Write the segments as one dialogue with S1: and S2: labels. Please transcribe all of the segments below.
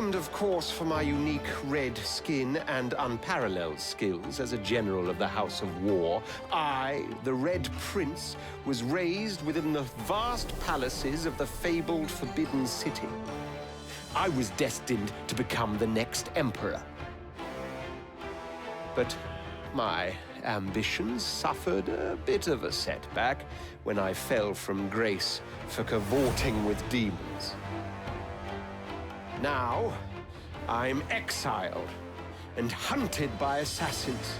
S1: famed, of course, for my unique red skin and unparalleled skills as a general of the House of War, I, the Red Prince, was raised within the vast palaces of the fabled Forbidden City. I was destined to become the next emperor. But my ambitions suffered a bit of a setback when I fell from grace for cavorting with demons. Now, I'm exiled and hunted by assassins.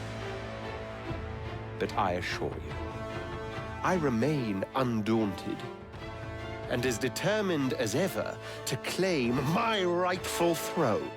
S1: But I assure you, I remain undaunted and as determined as ever to claim my rightful throne.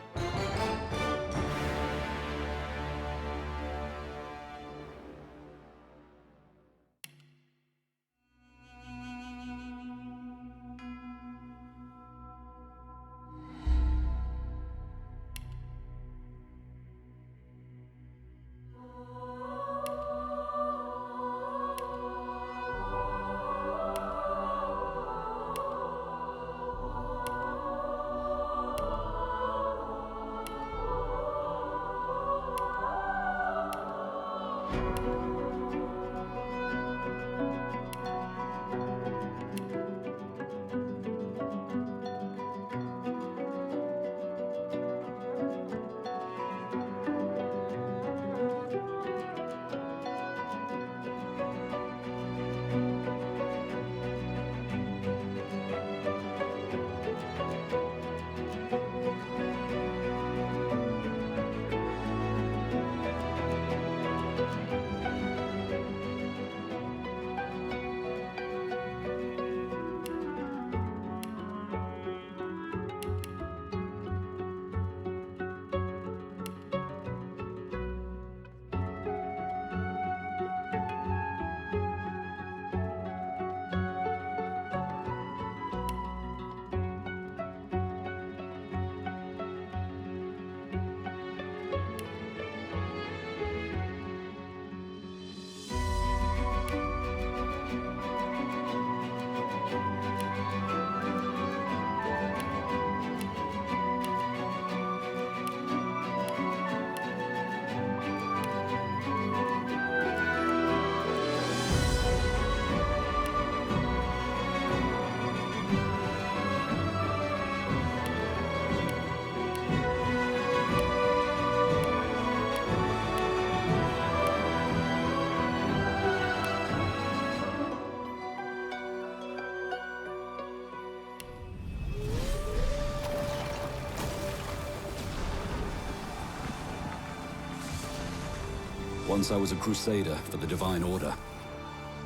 S2: Once I was a crusader for the Divine Order.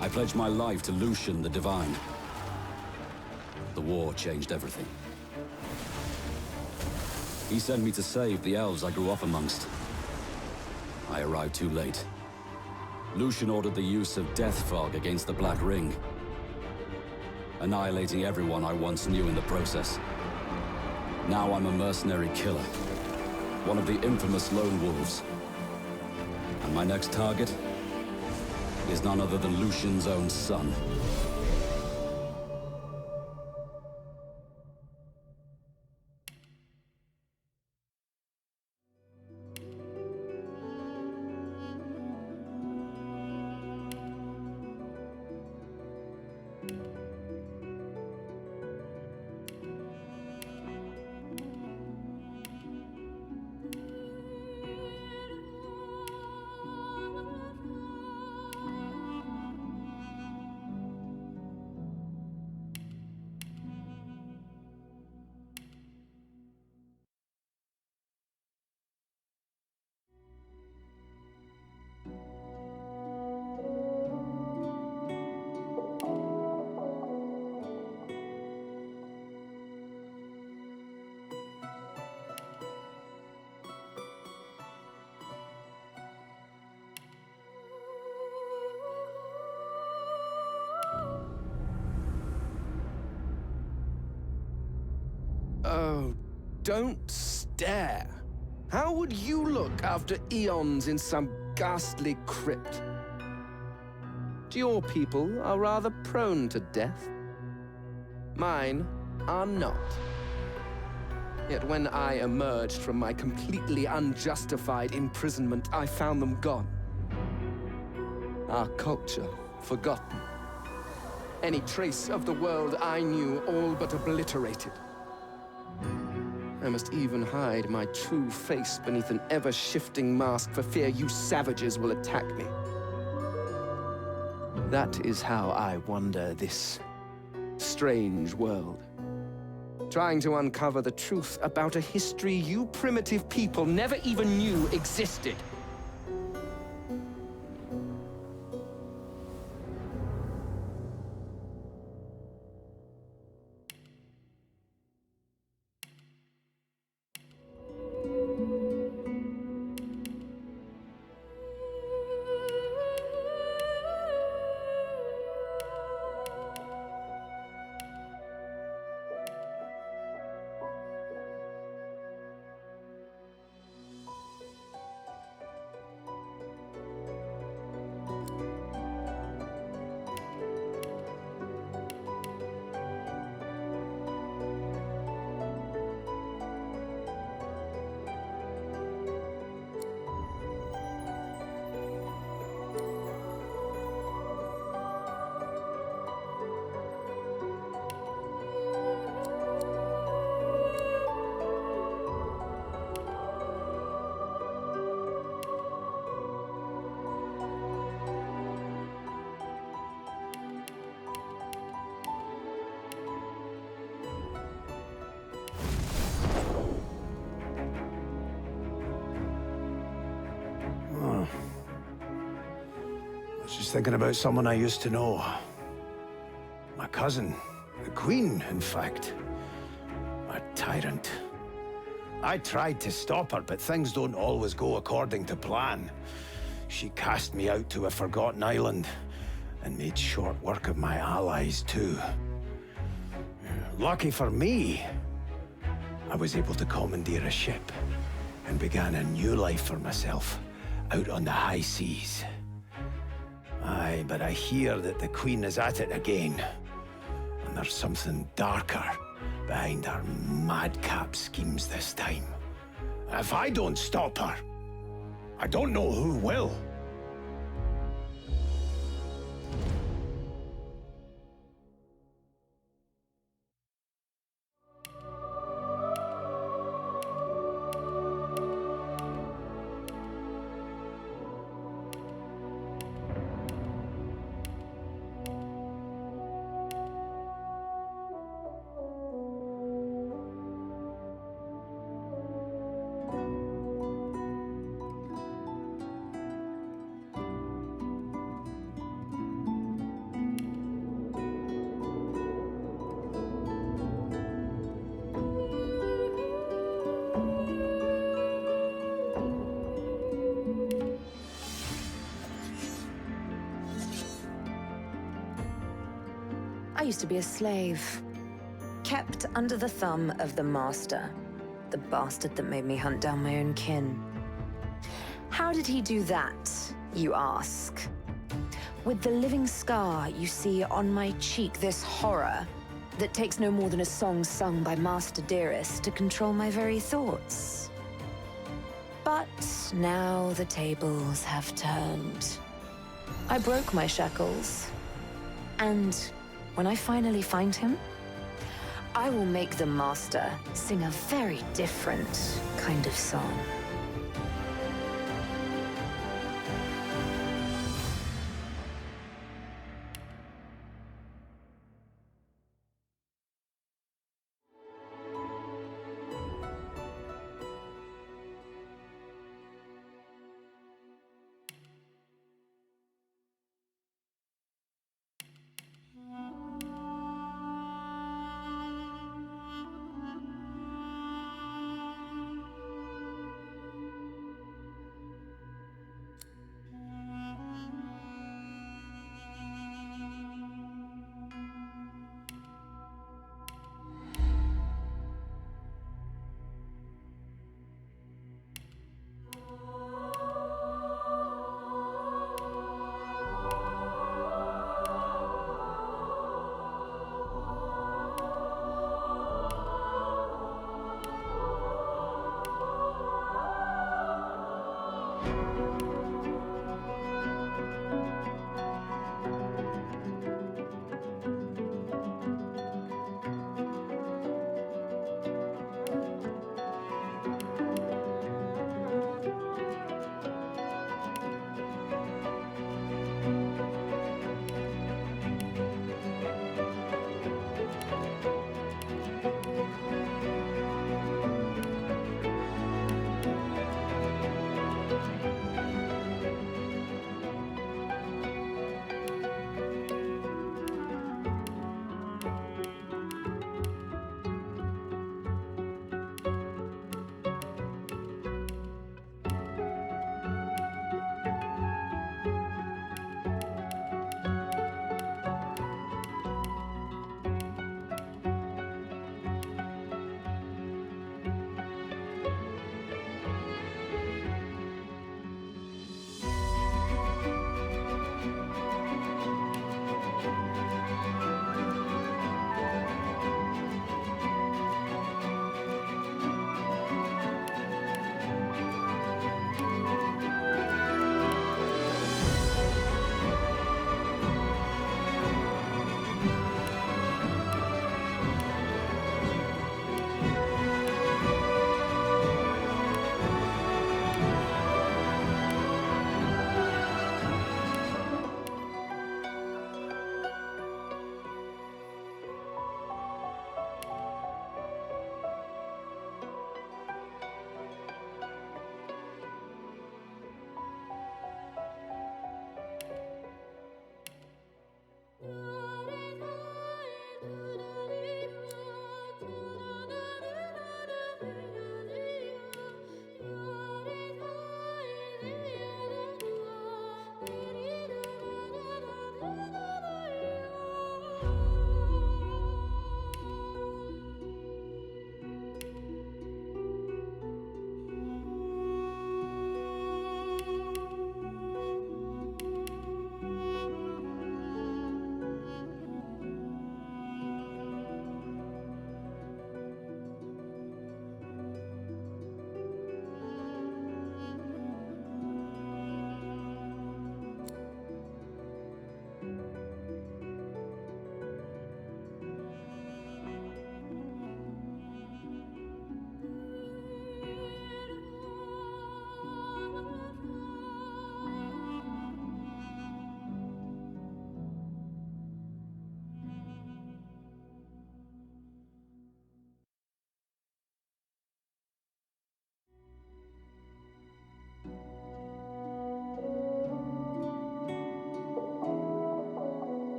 S2: I pledged my life to Lucian the Divine. The war changed everything. He sent me to save the elves I grew up amongst. I arrived too late. Lucian ordered the use of death fog against the Black Ring, annihilating everyone I once knew in the process. Now I'm a mercenary killer, one of the infamous Lone Wolves. And my next target is none other than Lucian's own son.
S3: Oh, don't stare. How would you look after eons in some ghastly crypt? Your people are rather prone to death. Mine are not. Yet when I emerged from my completely unjustified imprisonment, I found them gone. Our culture forgotten. Any trace of the world I knew all but obliterated. I must even hide my true face beneath an ever-shifting mask for fear you savages will attack me. That is how I wander this strange world. Trying to uncover the truth about a history you primitive people never even knew existed.
S4: I was just thinking about someone I used to know. My cousin. The Queen, in fact. A tyrant. I tried to stop her, but things don't always go according to plan. She cast me out to a forgotten island, and made short work of my allies, too. Lucky for me, I was able to commandeer a ship, and began a new life for myself, out on the high seas. Aye, but I hear that the Queen is at it again. And there's something darker behind her madcap schemes this time. If I don't stop her, I don't know who will.
S5: I used to be a slave, kept under the thumb of the master, the bastard that made me hunt down my own kin. How did he do that, you ask? With the living scar you see on my cheek, this horror that takes no more than a song sung by Master Dearest to control my very thoughts. But now the tables have turned. I broke my shackles, and when I finally find him, I will make the Master sing a very different kind of song.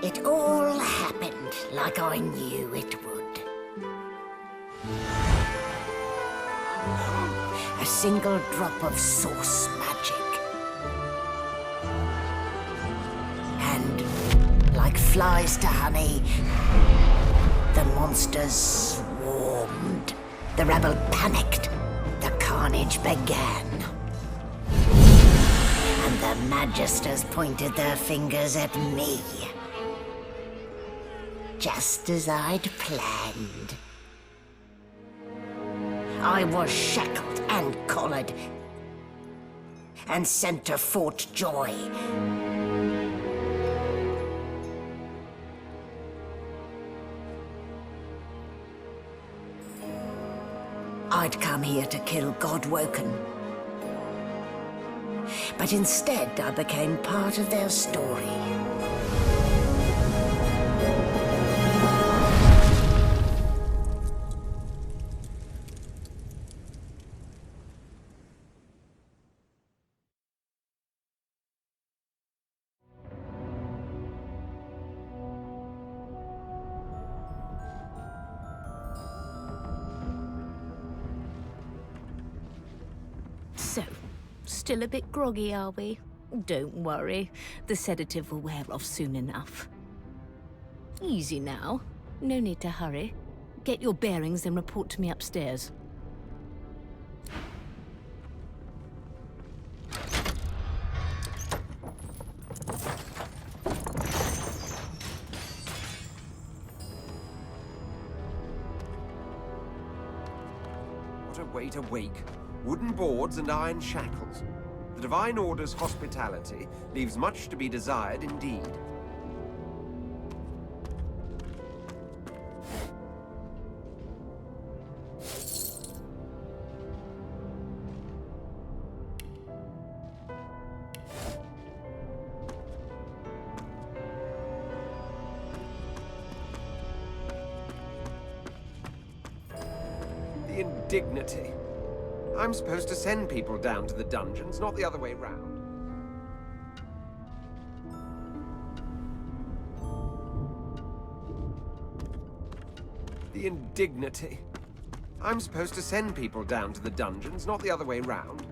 S6: It all happened like I knew it would. A single drop of source magic. And, like flies to honey, the monsters swarmed. The rebel panicked. The carnage began. And the Magisters pointed their fingers at me. Just as I'd planned. I was shackled and collared, and sent to Fort Joy. I'd come here to kill Godwoken. But instead, I became part of their story.
S7: So, still a bit groggy, are we? Don't worry, the sedative will wear off soon enough. Easy now, no need to hurry. Get your bearings and report to me upstairs.
S1: What a way to wake. Wooden boards and iron shackles. The Divine Order's hospitality leaves much to be desired indeed. The indignity. I'm supposed to send people down to the dungeons, not the other way round. The indignity. I'm supposed to send people down to the dungeons, not the other way round.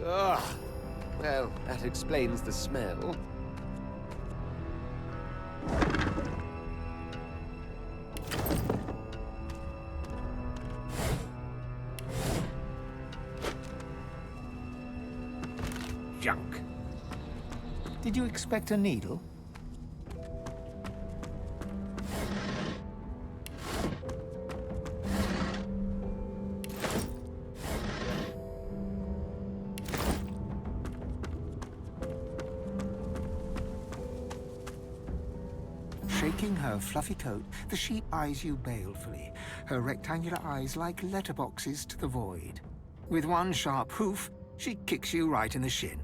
S1: Ugh. Well, that explains the smell. Junk.
S8: Did you expect a needle? Shaking her fluffy coat, the sheep eyes you balefully, her rectangular eyes like letterboxes to the void. With one sharp hoof, she kicks you right in the shin.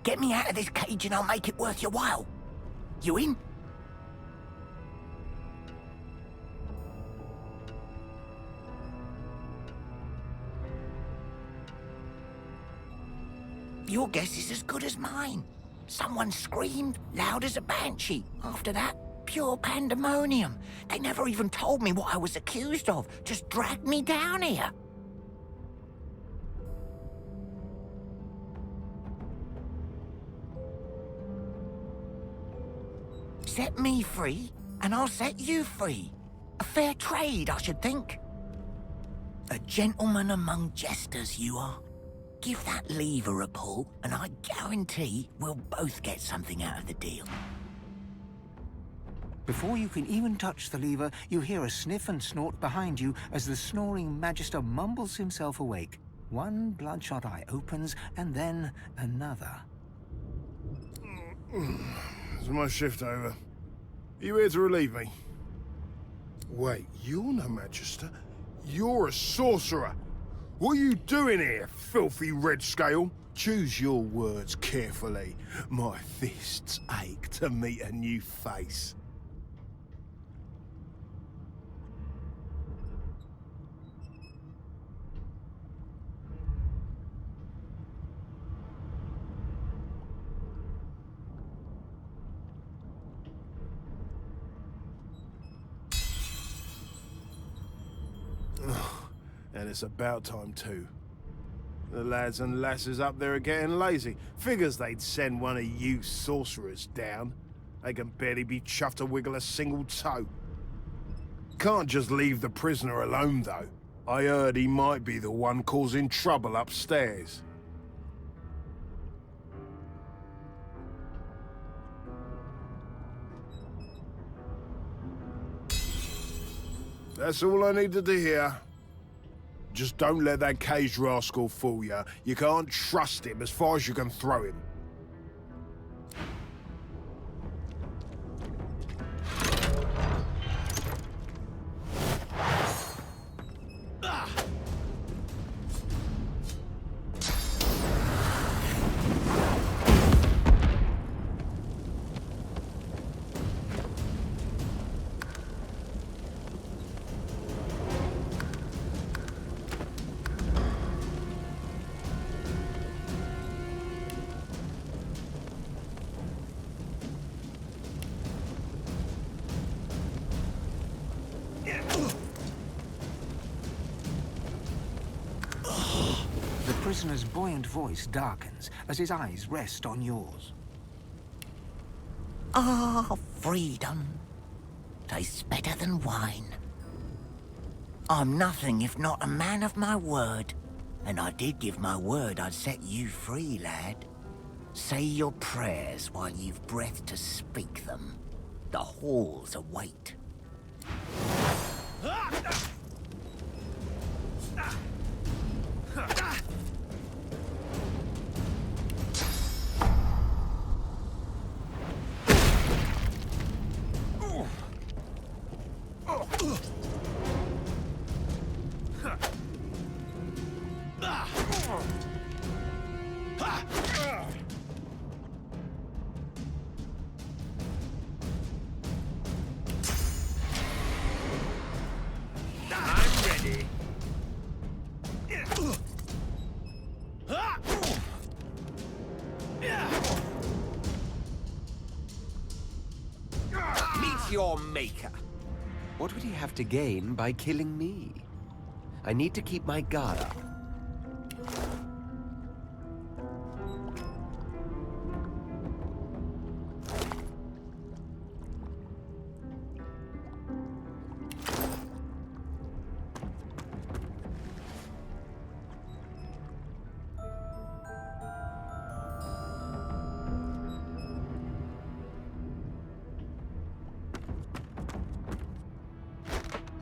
S6: Get me out of this cage and I'll make it worth your while. You in? Your guess is as good as mine. Someone screamed loud as a banshee. After that, pure pandemonium. They never even told me what I was accused of. Just dragged me down here. Set me free, and I'll set you free. A fair trade, I should think. A gentleman among jesters, you are. Give that lever a pull, and I guarantee we'll both get something out of the deal.
S8: Before you can even touch the lever, you hear a sniff and snort behind you as the snoring Magister mumbles himself awake. One bloodshot eye opens, and then another.
S9: Is my shift over? Are you here to relieve me? Wait, you're no Magister. You're a sorcerer. What are you doing here, filthy red scale? Choose your words carefully. My fists ache to meet a new face. And it's about time too. The lads and lasses up there are getting lazy. Figures they'd send one of you sorcerers down. They can barely be chuffed to wiggle a single toe. Can't just leave the prisoner alone though. I heard he might be the one causing trouble upstairs. That's all I needed to hear. Just don't let that caged rascal fool you. You can't trust him as far as you can throw him.
S8: The prisoner's buoyant voice darkens as his eyes rest on yours.
S6: Ah, freedom. Tastes better than wine. I'm nothing if not a man of my word. And I did give my word I'd set you free, lad. Say your prayers while you've breath to speak them. The halls await.
S1: Your maker. What would he have to gain by killing me? I need to keep my guard up.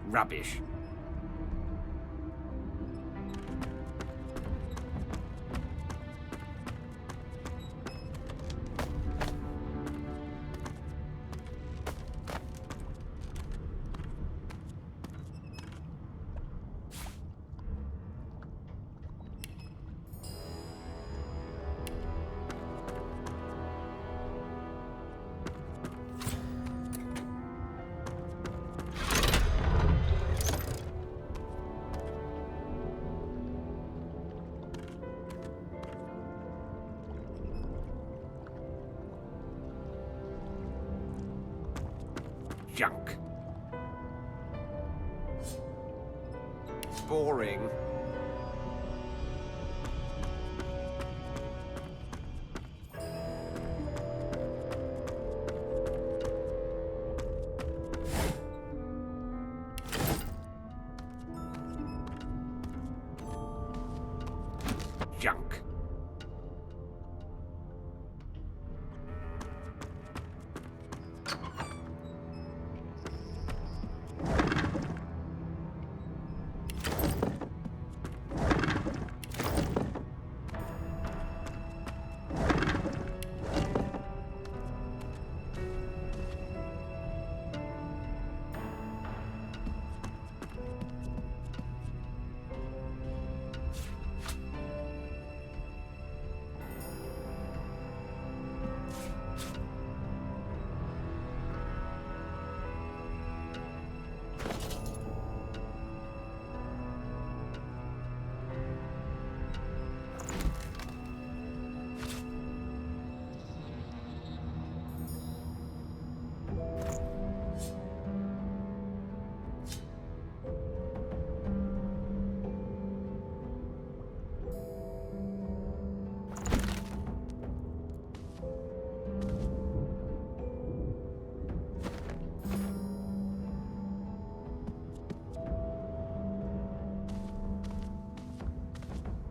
S1: Rubbish.
S9: Junk.
S1: Boring.
S9: Junk.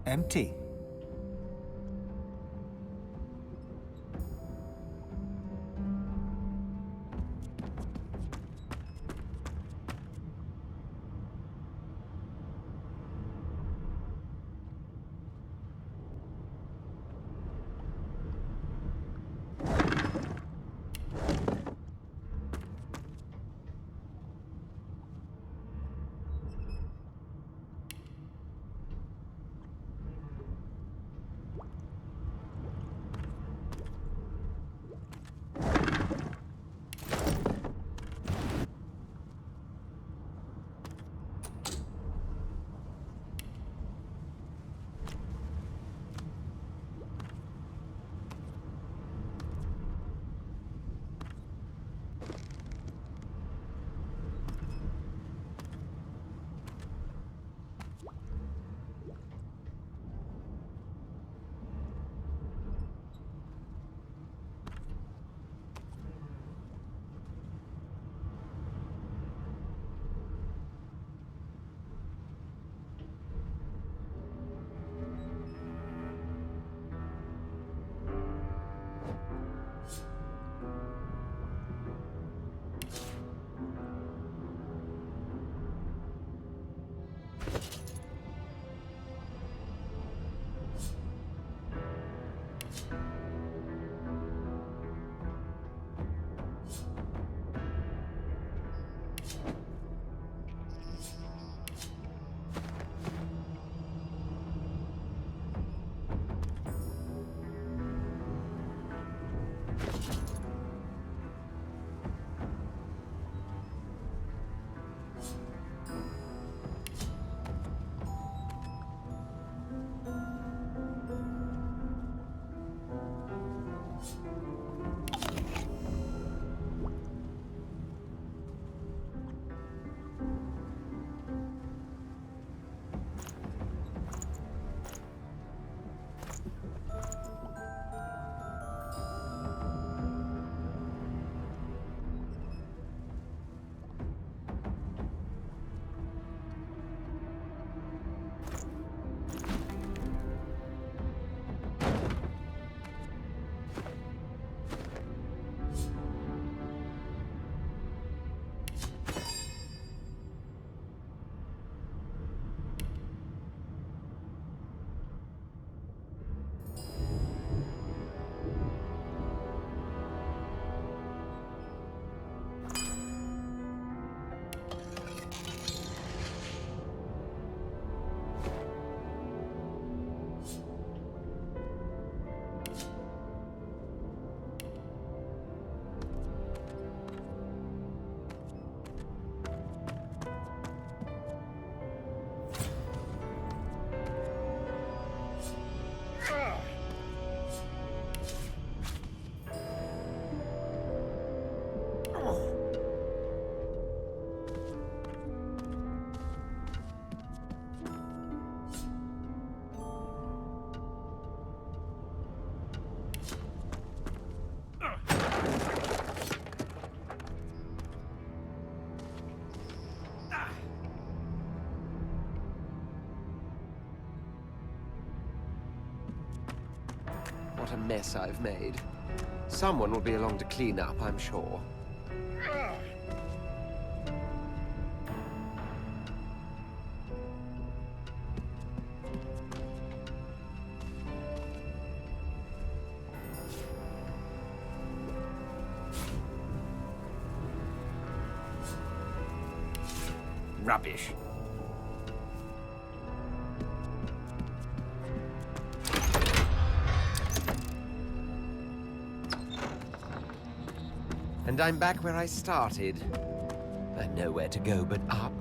S8: Empty.
S1: What a mess I've made. Someone will be along to clean up, I'm sure.
S4: Rubbish.
S1: And I'm back where I started. I know where to go but up.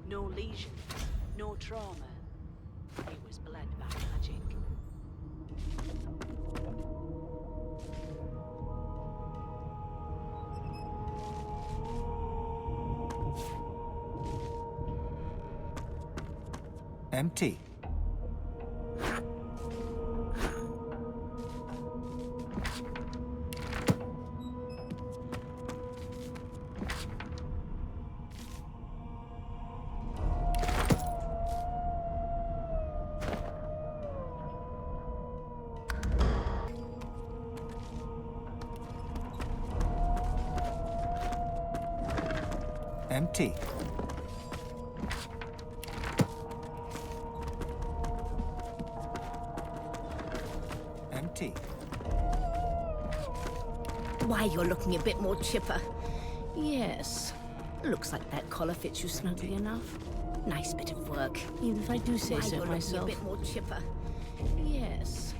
S10: No lesion, no trauma. It was bled by magic.
S8: Empty. Empty. Empty.
S7: Why, you're looking a bit more chipper. Yes. Looks like that collar fits you snugly enough. Nice bit of work, even if I do say so myself. Why, you're looking a bit more chipper. Yes.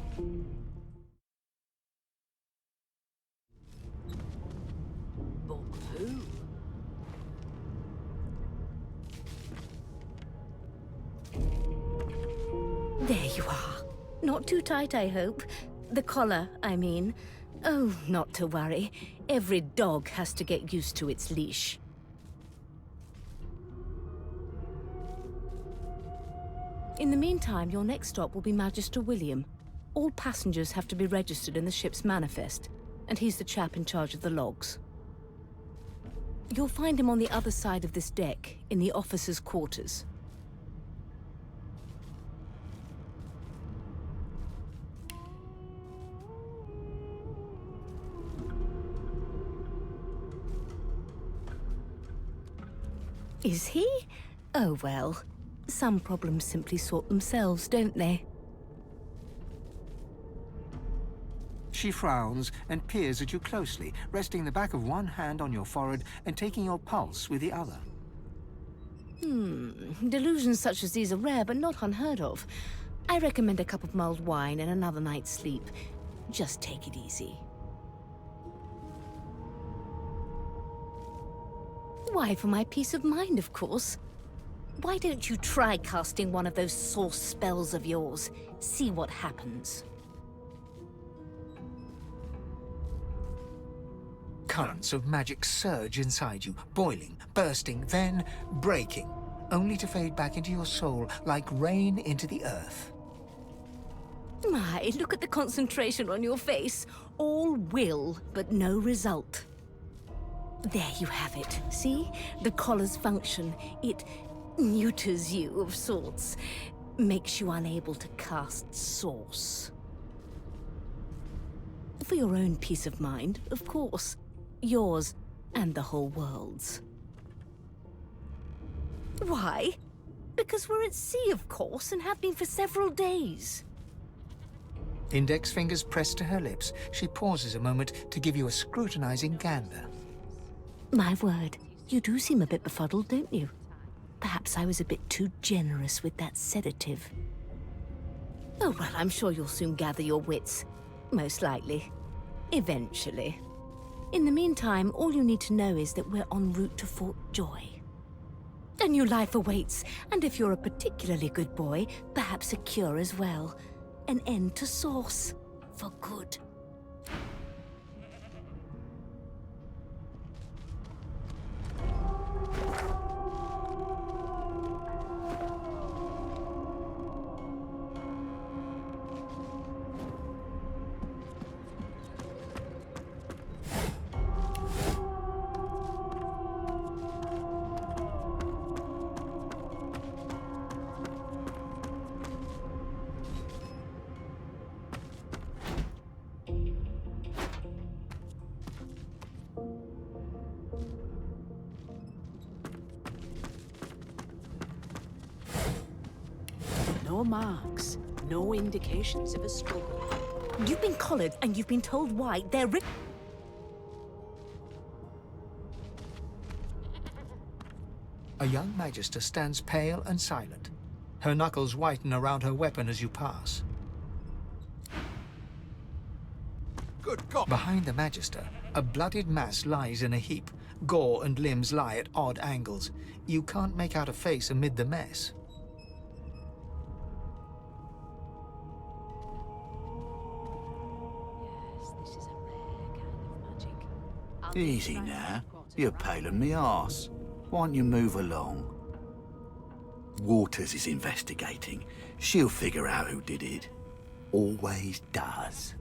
S10: But who?
S7: There you are. Not too tight, I hope. The collar, I mean. Oh, not to worry. Every dog has to get used to its leash. In the meantime, your next stop will be Magister William. All passengers have to be registered in the ship's manifest, and he's the chap in charge of the logs. You'll find him on the other side of this deck, in the officers' quarters. Is he? Oh well. Some problems simply sort themselves, don't they?
S8: She frowns and peers at you closely, resting the back of one hand on your forehead and taking your pulse with the other.
S7: Delusions such as these are rare, but not unheard of. I recommend a cup of mulled wine and another night's sleep. Just take it easy. Why, for my peace of mind, of course. Why don't you try casting one of those source spells of yours? See what happens.
S8: Currents of magic surge inside you, boiling, bursting, then breaking, only to fade back into your soul like rain into the earth.
S7: My, look at the concentration on your face. All will, but no result. There you have it. See? The collar's function. It neuters you of sorts. Makes you unable to cast source. For your own peace of mind, of course. Yours and the whole world's. Why? Because we're at sea, of course, and have been for several days.
S8: Index fingers pressed to her lips, she pauses a moment to give you a scrutinizing gander.
S7: My word, you do seem a bit befuddled, don't you? Perhaps I was a bit too generous with that sedative. Oh, well, I'm sure you'll soon gather your wits. Most likely. Eventually. In the meantime, all you need to know is that we're en route to Fort Joy. A new life awaits, and if you're a particularly good boy, perhaps a cure as well. An end to Source. For good.
S10: No marks, no indications of a struggle.
S7: You've been collared, and you've been told why. They're
S8: A young magister stands pale and silent. Her knuckles whiten around her weapon as you pass.
S11: Good God!
S8: Behind the magister, a bloodied mass lies in a heap. Gore and limbs lie at odd angles. You can't make out a face amid the mess.
S11: Easy now. You're paling me arse. Why don't you move along? Waters is investigating. She'll figure out who did it. Always does.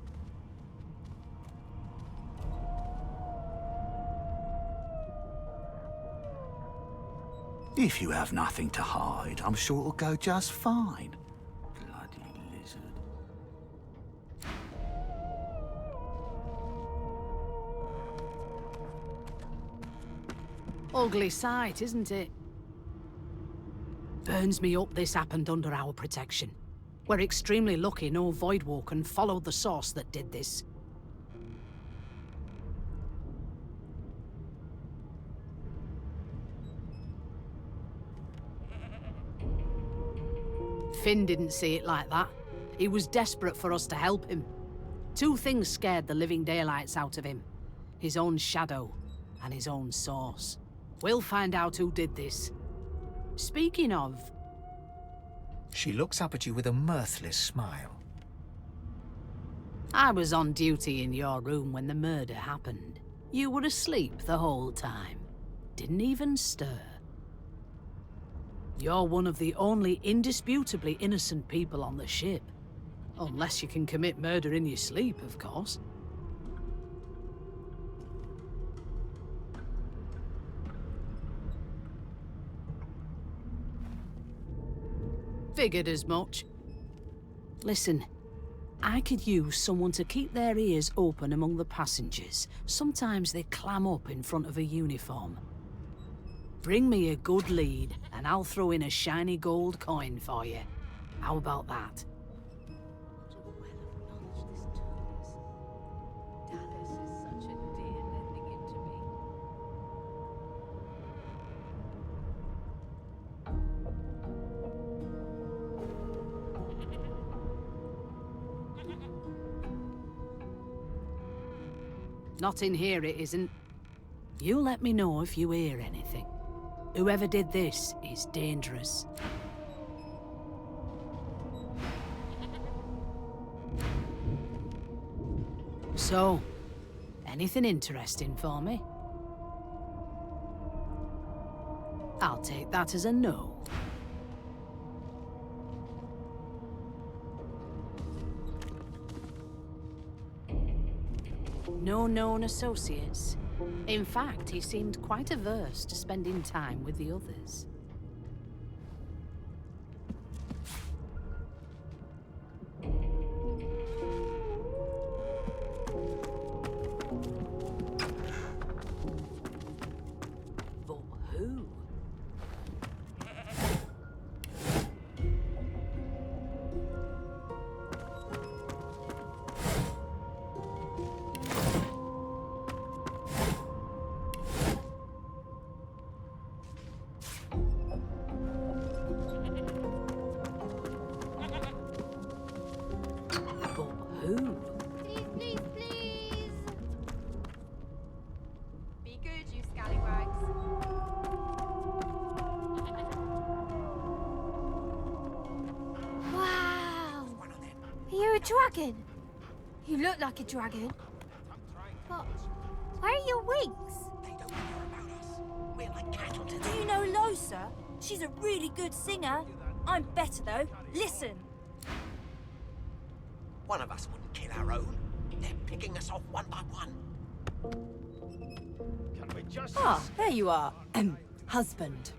S11: If you have nothing to hide, I'm sure it'll go just fine. Bloody lizard.
S10: Ugly sight, isn't it? Burns me up this happened under our protection. We're extremely lucky no Voidwalker followed the source that did this. Finn didn't see it like that. He was desperate for us to help him. Two things scared the living daylights out of him. His own shadow and his own source. We'll find out who did this. Speaking of...
S8: She looks up at you with a mirthless smile.
S10: I was on duty in your room when the murder happened. You were asleep the whole time. Didn't even stir. You're one of the only indisputably innocent people on the ship. Unless you can commit murder in your sleep, of course. Figured as much. Listen, I could use someone to keep their ears open among the passengers. Sometimes they clam up in front of a uniform. Bring me a good lead, and I'll throw in a shiny gold coin for you. How about that? Not in here, it isn't. You let me know if you hear anything. Whoever did this is dangerous. So, anything interesting for me? I'll take that as a no. No known associates. In fact, he seemed quite averse to spending time with the others. But who? Who?
S12: Please, please, please! Be good, you scallywags. Wow! Are you a dragon? You look like a dragon. But where are your wings?
S6: They don't care about us. We're like cattle to
S12: Do
S6: them.
S12: you know Losa? She's a really good singer. I'm better though. Listen.
S6: One of us wouldn't kill our own. They're picking us off one by one.
S5: Ah, there you are. Husband.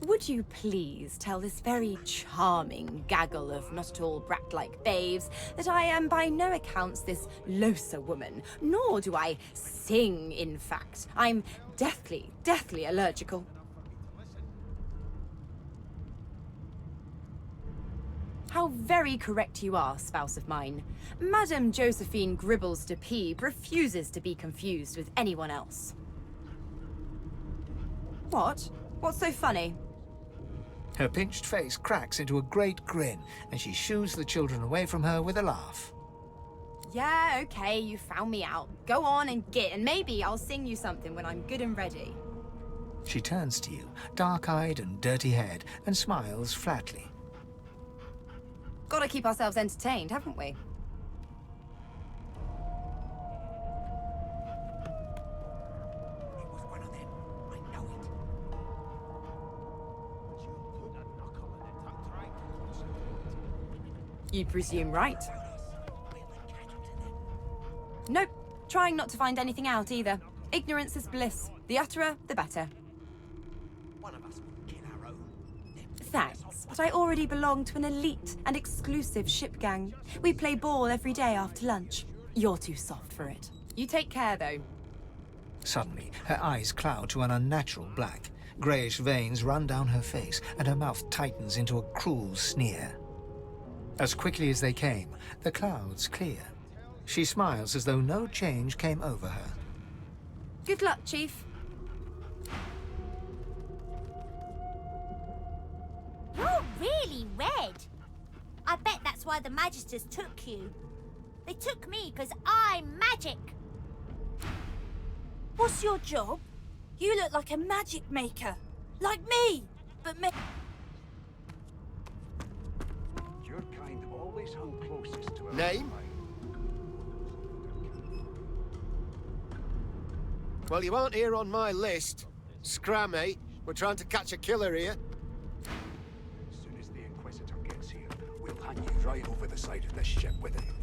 S5: Would you please tell this very charming gaggle of not at all brat-like babes that I am by no accounts this Losa woman, nor do I sing, in fact. I'm deathly allergical. How very correct you are, spouse of mine. Madame Josephine Gribbles de Peeb refuses to be confused with anyone else. What? What's so funny?
S8: Her pinched face cracks into a great grin, and she shoos the children away from her with a laugh.
S5: Yeah, okay, you found me out. Go on and git, and maybe I'll sing you something when I'm good and ready.
S8: She turns to you, dark-eyed and dirty-haired, and smiles flatly.
S5: Gotta keep ourselves entertained, haven't we?
S6: It was one of them. I know it.
S5: You presume right.
S6: We're like cattle to them.
S5: Nope, trying not to find anything out either. Ignorance is bliss. The utterer, the better.
S6: One of us wouldn't kill our own. They're picking us
S5: Thanks,
S6: off
S5: but I already belong to an elite and exclusive ship gang. We play ball every day after lunch. You're too soft for it. You take care, though.
S8: Suddenly, her eyes cloud to an unnatural black. Greyish veins run down her face, and her mouth tightens into a cruel sneer. As quickly as they came, the clouds clear. She smiles as though no change came over her.
S5: Good luck, Chief.
S12: You're really red. I bet that's why the Magisters took you. They took me because I'm magic. What's your job? You look like a magic maker. Like me. But
S11: Your kind always hung closest to our
S1: Name? Well, you aren't here on my list. Scram, eh? We're trying to catch a killer here.
S11: As soon as the Inquisitor gets here, we'll hang you right over the side of this ship with him.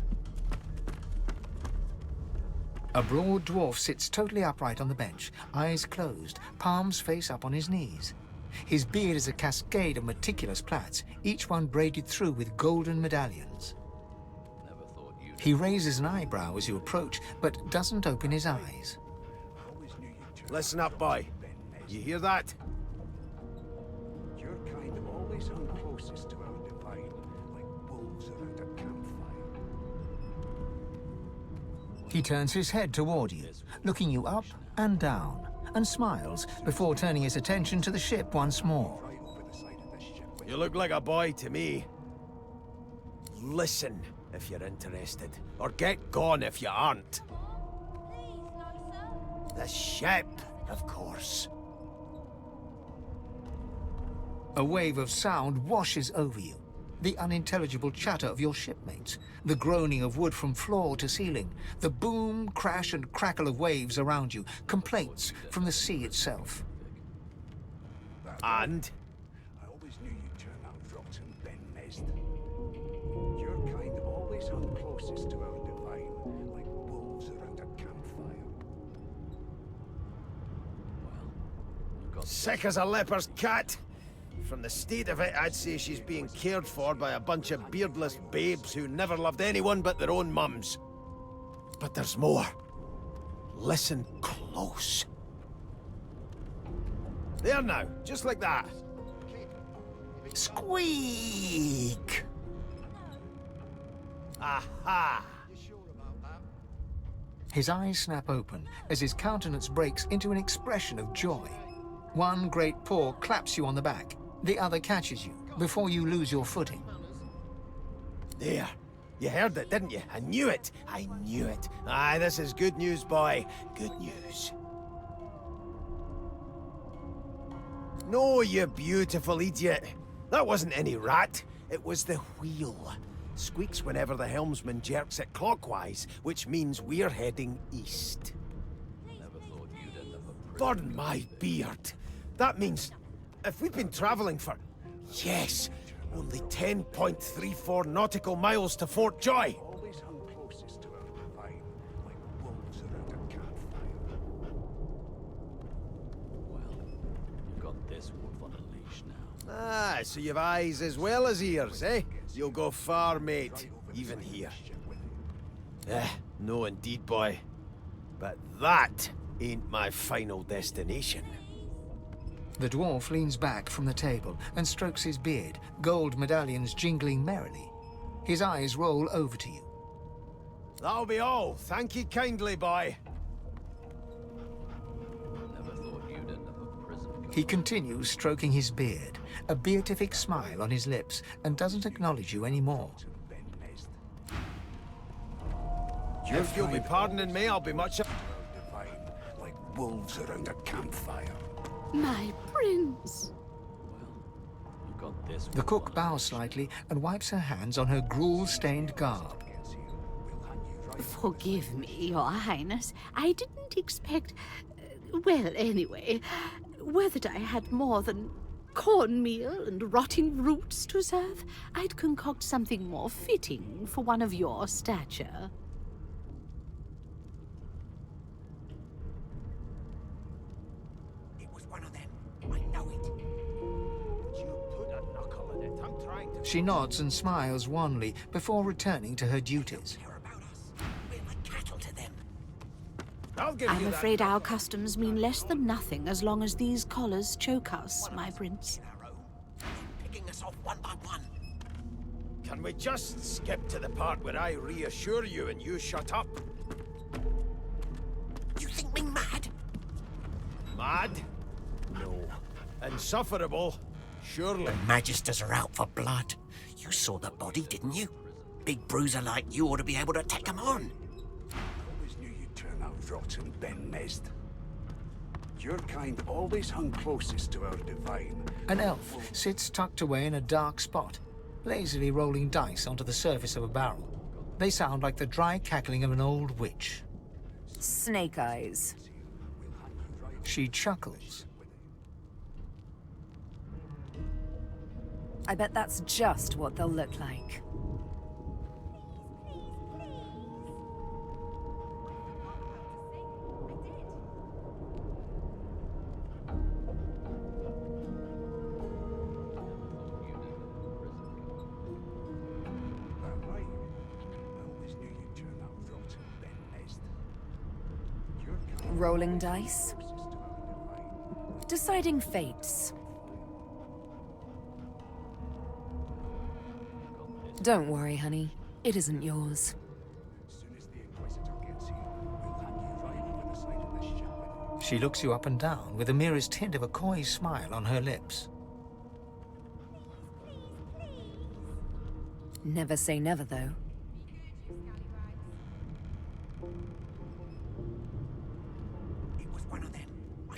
S8: A broad dwarf sits totally upright on the bench, eyes closed, palms face up on his knees. His beard is a cascade of meticulous plaits, each one braided through with golden medallions. He raises an eyebrow as you approach, but doesn't open his eyes.
S9: Listen up, boy. You hear that?
S11: Your kind always hung closest to our divine, like wolves around a campfire.
S8: He turns his head toward you, looking you up and down, and smiles before turning his attention to the ship once more.
S11: Right over the side of this ship with
S9: You look like a boy to me. Listen if you're interested, or get gone if you aren't.
S4: The ship, of course.
S8: A wave of sound washes over you. The unintelligible chatter of your shipmates, the groaning of wood from floor to ceiling, the boom, crash and crackle of waves around you, complaints from the sea itself.
S4: And?
S11: I always knew you'd turn out rotten, Ben Mesd. Your kind always hung closest to our divine, like wolves around a campfire.
S4: Sick as a leper's cat. From the state of it, I'd say she's being cared for by a bunch of beardless babes who never loved anyone but their own mums. But there's more. Listen close. There now, just like that. Squeak! Aha!
S8: His eyes snap open as his countenance breaks into an expression of joy. One great paw claps you on the back. The other catches you before you lose your footing.
S4: There. You heard it, didn't you? I knew it. I knew it. Aye, this is good news, boy. Good news. No, you beautiful idiot. That wasn't any rat. It was the wheel. Squeaks whenever the helmsman jerks it clockwise, which means we're heading east. Burn my beard. That means if we'd been traveling for, yes, only 10.34 nautical miles to Fort Joy.
S11: Always hung closest to our divine, like wolves around a campfire.
S2: Well, you've got this wolf on a leash now.
S4: Ah, so you've eyes as well as ears, eh? You'll go far, mate, even here. No indeed, boy. But that ain't my final destination.
S8: The dwarf leans back from the table and strokes his beard, gold medallions jingling merrily. His eyes roll over to you.
S4: That'll be all. Thank you kindly, boy.
S2: Never thought you'd end up a prison.
S8: He continues stroking his beard, a beatific smile on his lips, and doesn't acknowledge you anymore.
S4: If you'll be pardoning me, I'll be much...
S11: Divine, like wolves around a campfire.
S10: My prince.
S2: You've got this.
S8: The cook bows slightly and wipes her hands on her gruel-stained garb.
S10: Forgive me, your highness. I didn't expect... well, anyway, whether I had more than cornmeal and rotting roots to serve, I'd concoct something more fitting for one of your stature.
S8: She nods and smiles wanly before returning to her duties.
S10: I'm afraid our customs mean less than nothing as long as these collars choke us, my prince.
S6: Picking us off one by one.
S4: Can we just skip to the part where I reassure you and you shut up?
S6: You think me mad?
S4: Mad? No. Insufferable? Surely.
S6: Magisters are out for blood. You saw the body, didn't you? Big bruiser like you ought to be able to take him on.
S11: Always knew you'd turn out rotten, Ben Mesd. Your kind always hung closest to our divine.
S8: An elf sits tucked away in a dark spot, lazily rolling dice onto the surface of a barrel. They sound like the dry cackling of an old witch.
S5: Snake eyes.
S8: She chuckles.
S5: I bet that's just what they'll look like. Rolling dice. Deciding fates. Don't worry, honey. It isn't yours.
S8: She looks you up and down with the merest hint of a coy smile on her lips.
S5: Never say never, though.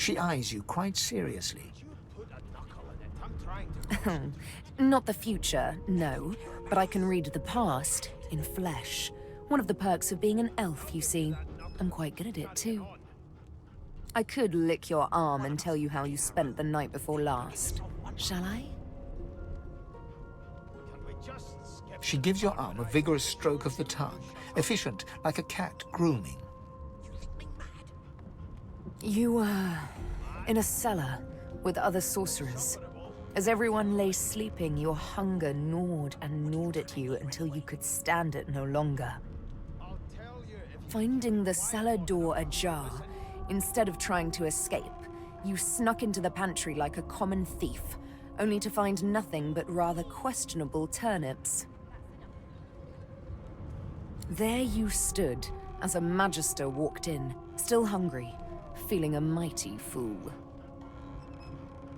S8: She eyes you quite seriously.
S5: Not the future, no. But I can read the past in flesh. One of the perks of being an elf, you see. I'm quite good at it, too. I could lick your arm and tell you how you spent the night before last. Shall I?
S8: She gives your arm a vigorous stroke of the tongue, efficient like a cat grooming.
S5: You were in a cellar with other sorcerers. As everyone lay sleeping, your hunger gnawed and gnawed at you until you could stand it no longer. Finding the cellar door ajar, instead of trying to escape, you snuck into the pantry like a common thief, only to find nothing but rather questionable turnips. There you stood as a magister walked in, still hungry, feeling a mighty fool.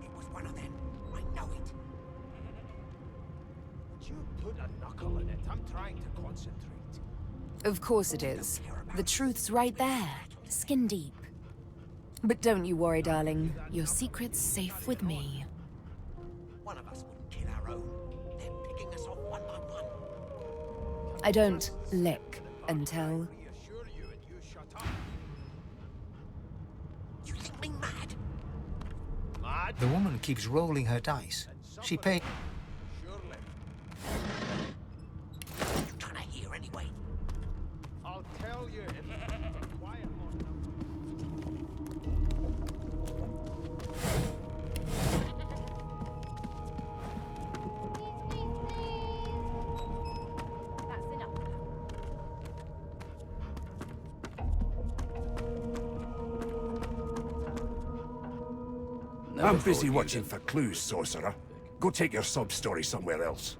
S6: It was one of them. I know it.
S11: Would you put a knuckle in it? I'm trying to concentrate.
S5: Of course it is. The truth's right there, skin deep. But don't you worry, darling. Your secret's safe with me.
S6: One of us wouldn't kill our own. They're picking us off one by one.
S5: I don't lick and tell.
S11: Reassure you and you shut up.
S6: You think me mad?
S11: Mad?
S8: The woman keeps rolling her dice. She pays.
S11: Surely.
S6: What are you trying to hear anyway?
S11: I'll tell you if you keep quiet long enough.
S12: That's enough.
S2: Never
S13: I'm
S2: thought
S13: busy
S2: you'd
S13: watching for clues, sorcerer. Go take your sub-story somewhere else.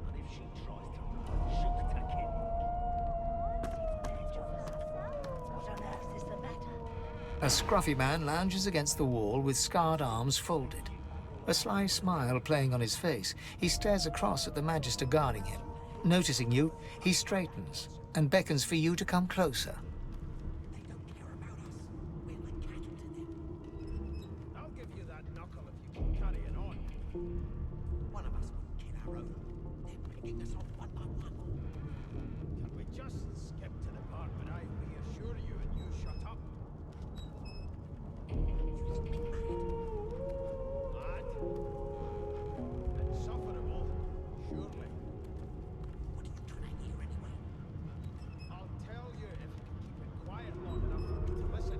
S11: And if she tries to shoot at a kid.
S6: What on earth is the matter?
S8: A scruffy man lounges against the wall with scarred arms folded. A sly smile playing on his face, he stares across at the Magister guarding him. Noticing you, he straightens and beckons for you to come closer.
S6: They don't care about us. We're like cattle to them.
S11: I'll give you that knuckle if you keep carrying on.
S6: One of us wouldn't kill our own. They're picking us off one by one.
S11: Can we just skip to the part where I reassure you and you shut up?
S6: You think me mad?
S11: Mad? Insufferable? Surely.
S6: What are you trying to hear anyway?
S11: I'll tell you if you can keep it quiet long enough for me to listen.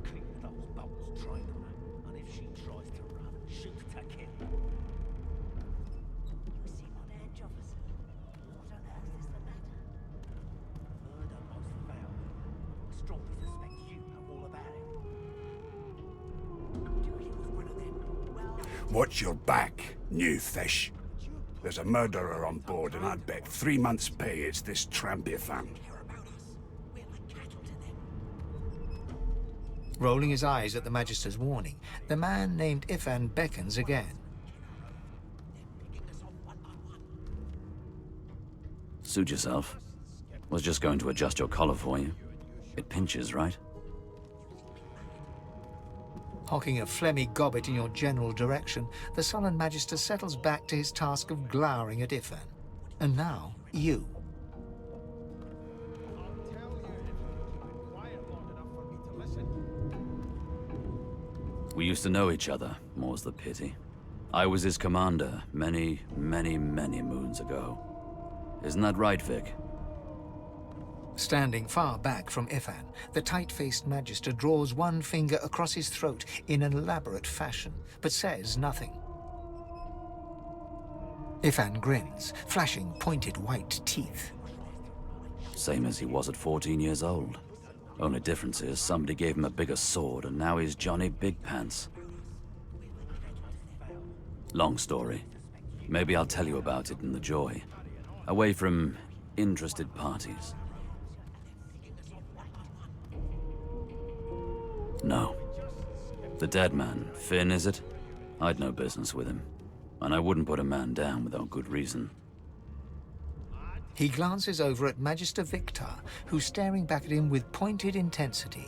S11: Clean those bubbles, train on her. And if she tries to run, shoot at a kid.
S6: You seem on edge, officer. What on earth is the matter?
S11: Murder most foul. I strongly suspect you know all about it.
S6: It was one of them. Well,
S13: Watch your back, new fish. There's a murderer on board, and I'd bet 3 months' pay it's this tramp you found.
S6: care about us. We're like cattle to them.
S8: Rolling his eyes at the Magister's warning, the man named Ifan beckons again.
S6: Picking us off one by one.
S2: Suit yourself. Was just going to adjust your collar for you. It pinches, right?
S8: Hocking a phlegmy gobbet in your general direction, the sullen Magister settles back to his task of glowering at Ifan. And now, you.
S11: I'll tell you if you can keep it quiet long enough for me to listen.
S2: We used to know each other, more's the pity. I was his commander many, many, many moons ago. Isn't that right, Vic?
S8: Standing far back from Ifan, the tight-faced Magister draws one finger across his throat in an elaborate fashion, but says nothing. Ifan grins, flashing pointed white teeth.
S2: Same as he was at 14 years old. Only difference is somebody gave him a bigger sword, and now he's Johnny Big Pants. Long story. Maybe I'll tell you about it in the Joy. Away from interested parties. No. The dead man, Finn, is it? I'd no business with him. And I wouldn't put a man down without good reason.
S8: He glances over at Magister Victor, who's staring back at him with pointed intensity.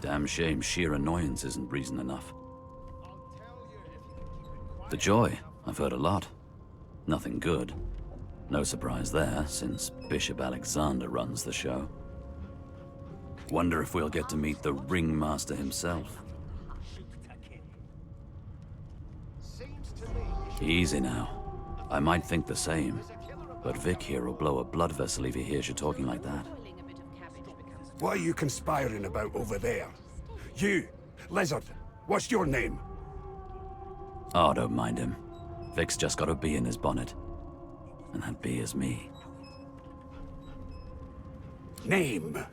S2: Damn shame sheer annoyance isn't reason enough. The Joy, I've heard a lot. Nothing good. No surprise there, since Bishop Alexander runs the show. Wonder if we'll get to meet the Ringmaster himself. Easy now. I might think the same, but Vic here will blow a blood vessel if he hears you talking like that.
S13: What are you conspiring about over there? You, Lizard, what's your name?
S2: Oh, don't mind him. Vic's just got a bee in his bonnet. And that bee is me.
S13: Name?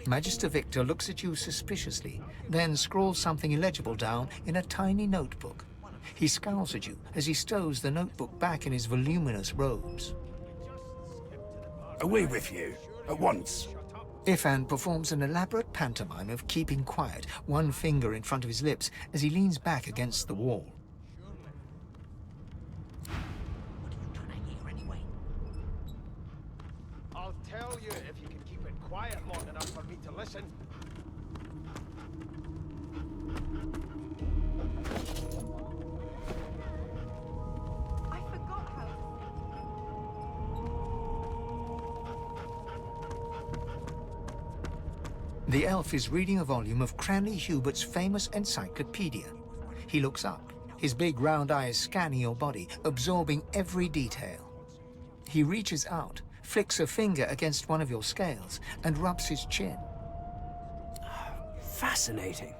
S8: Magister Victor looks at you suspiciously, then scrawls something illegible down in a tiny notebook. He scowls at you as he stows the notebook back in his voluminous robes.
S13: Away with you, at once.
S8: Ifan performs an elaborate pantomime of keeping quiet, one finger in front of his lips as he leans back against the wall.
S9: I'll tell you if you can keep it quiet long enough for me to listen.
S12: I forgot how.
S8: The elf is reading a volume of Cranley Hubert's famous encyclopedia. He looks up, his big round eyes scanning your body, absorbing every detail. He reaches out, flicks a finger against one of your scales, and rubs his chin.
S3: Fascinating.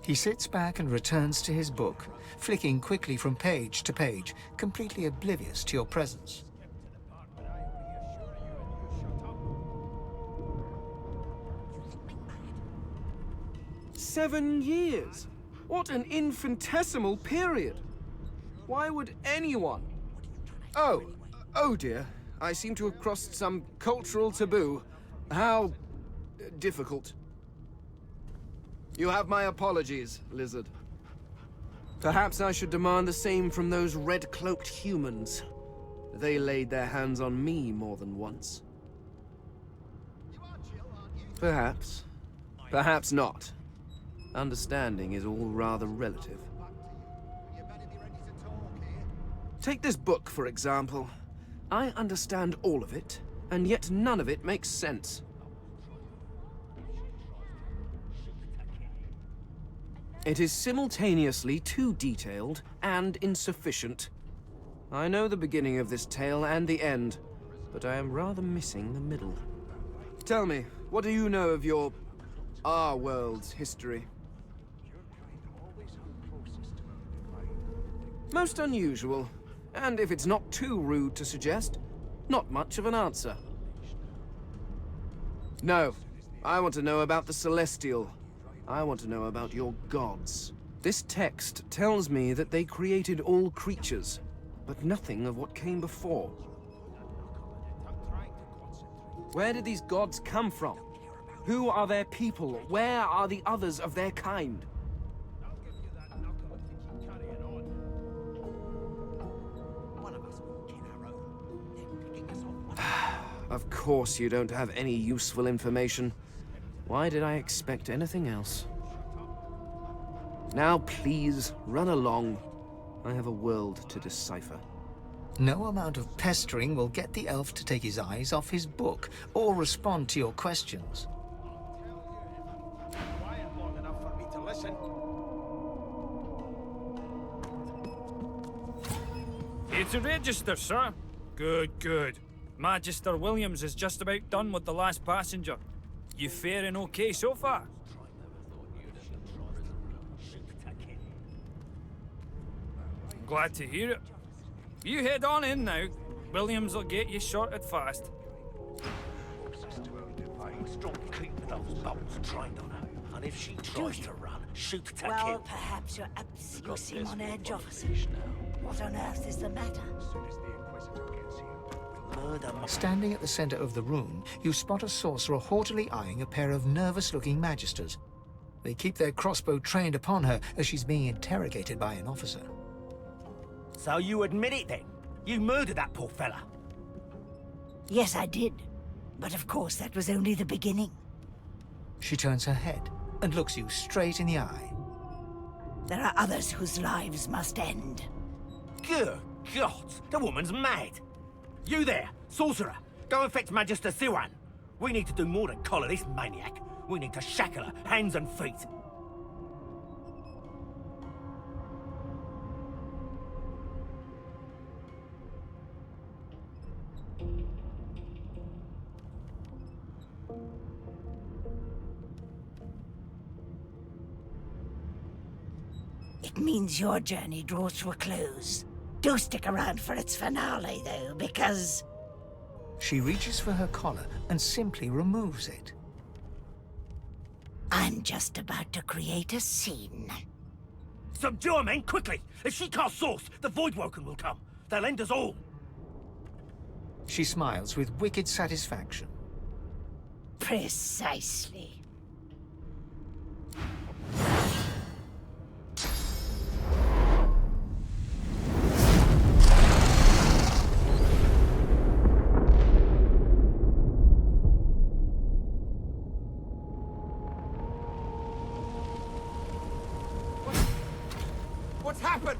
S8: He sits back and returns to his book, flicking quickly from page to page, completely oblivious to your presence.
S3: "7 years? What an infinitesimal period! Why would anyone... Oh dear. I seem to have crossed some cultural taboo. How... difficult. You have my apologies, Lizard. Perhaps I should demand the same from those red-cloaked humans. They laid their hands on me more than once. Perhaps. Perhaps not. Understanding is all rather relative. Take this book, for example. I understand all of it, and yet none of it makes sense. It is simultaneously too detailed and insufficient. I know the beginning of this tale and the end, but I am rather missing the middle. Tell me, what do you know of our world's history? Most unusual, and if it's not too rude to suggest, not much of an answer. No, I want to know about the Celestial. I want to know about your gods. This text tells me that they created all creatures, but nothing of what came before. Where did these gods come from? Who are their people? Where are the others of their kind? Of course you don't have any useful information. Why did I expect anything else? Now please, run along. I have a world to decipher.
S8: No amount of pestering will get the elf to take his eyes off his book or respond to your questions.
S9: Quiet long enough for me to listen.
S14: Here to register, sir. Good, good. Magister Williams is just about done with the last passenger. You faring okay so far? Glad to hear it. You head on in now. Williams will get you sorted fast.
S6: And if she tries to run, shoot to
S15: Well,
S6: kill.
S15: perhaps you seem on edge, officer. What on earth is the matter?
S8: Standing at the center of the room, you spot a sorcerer haughtily eyeing a pair of nervous-looking magisters. They keep their crossbow trained upon her as she's being interrogated by an officer.
S16: So you admit it then? You murdered that poor fella?
S15: Yes, I did. But of course, that was only the beginning.
S8: She turns her head and looks you straight in the eye.
S15: There are others whose lives must end.
S16: Good God, the woman's mad. You there, sorcerer, go and fetch Magister Siwan. We need to do more than collar this maniac. We need to shackle her, hands and feet.
S15: It means your journey draws to a close. Do stick around for its finale, though, because...
S8: She reaches for her collar and simply removes it.
S15: I'm just about to create a scene.
S16: Subdue her, men, quickly! If she casts source, the Voidwoken will come. They'll end us all.
S8: She smiles with wicked satisfaction.
S15: Precisely.
S16: What's happened?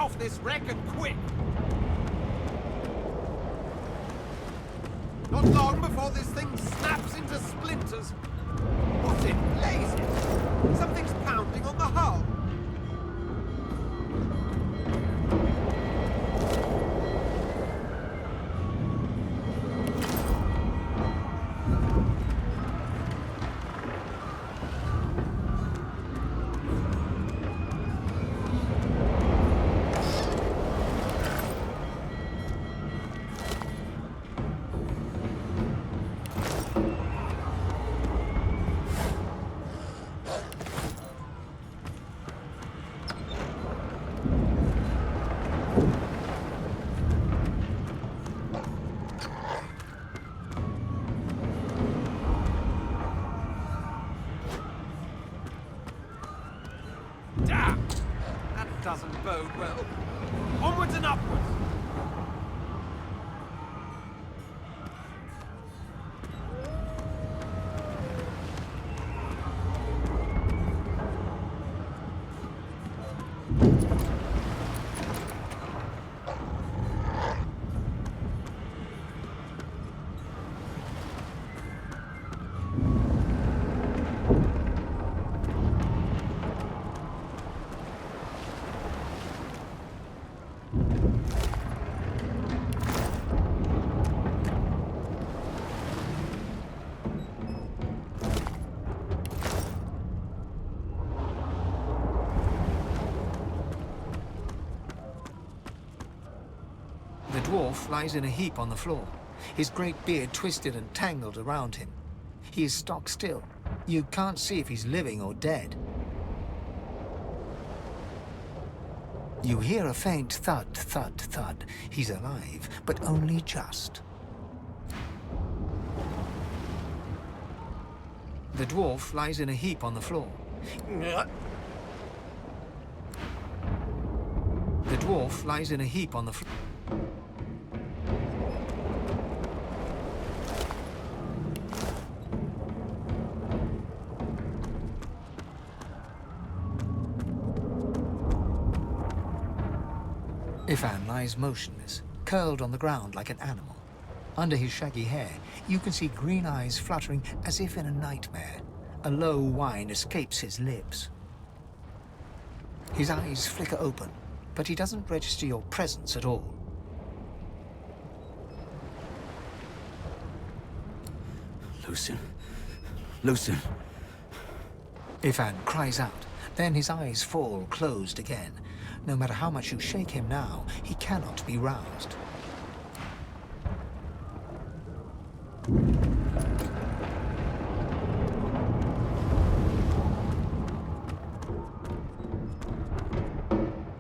S16: off this wreck and quick! Not long before this thing snaps into splinters. What's it blazing? Something's pounding on the hull. Damn! That doesn't bode well. Onwards and upwards!
S8: The dwarf lies in a heap on the floor, his great beard twisted and tangled around him. He is stock still. You can't see if he's living or dead. You hear a faint thud, thud, thud. He's alive, but only just. The dwarf lies in a heap on the floor. The dwarf lies in a heap on the floor. Ifan lies motionless, curled on the ground like an animal. Under his shaggy hair, you can see green eyes fluttering as if in a nightmare. A low whine escapes his lips. His eyes flicker open, but he doesn't register your presence at all.
S2: Lucien. Lucien.
S8: Ifan cries out, then his eyes fall closed again. No matter how much you shake him now, he cannot be roused.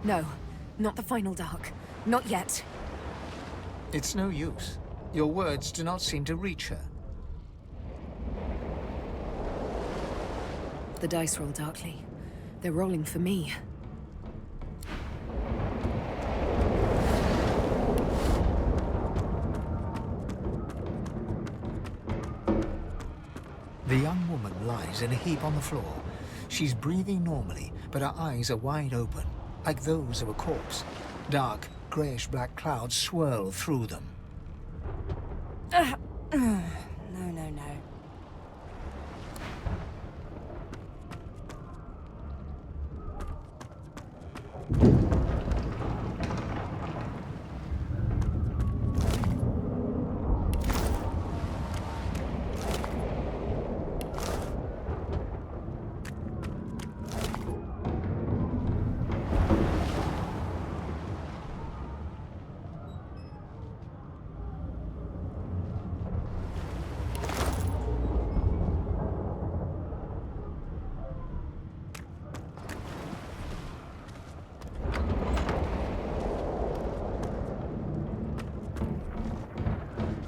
S5: No, not the final dark. Not yet.
S8: It's no use. Your words do not seem to reach her.
S5: The dice roll darkly. They're rolling for me.
S8: The young woman lies in a heap on the floor. She's breathing normally, but her eyes are wide open, like those of a corpse. Dark, grayish-black clouds swirl through them.
S5: No.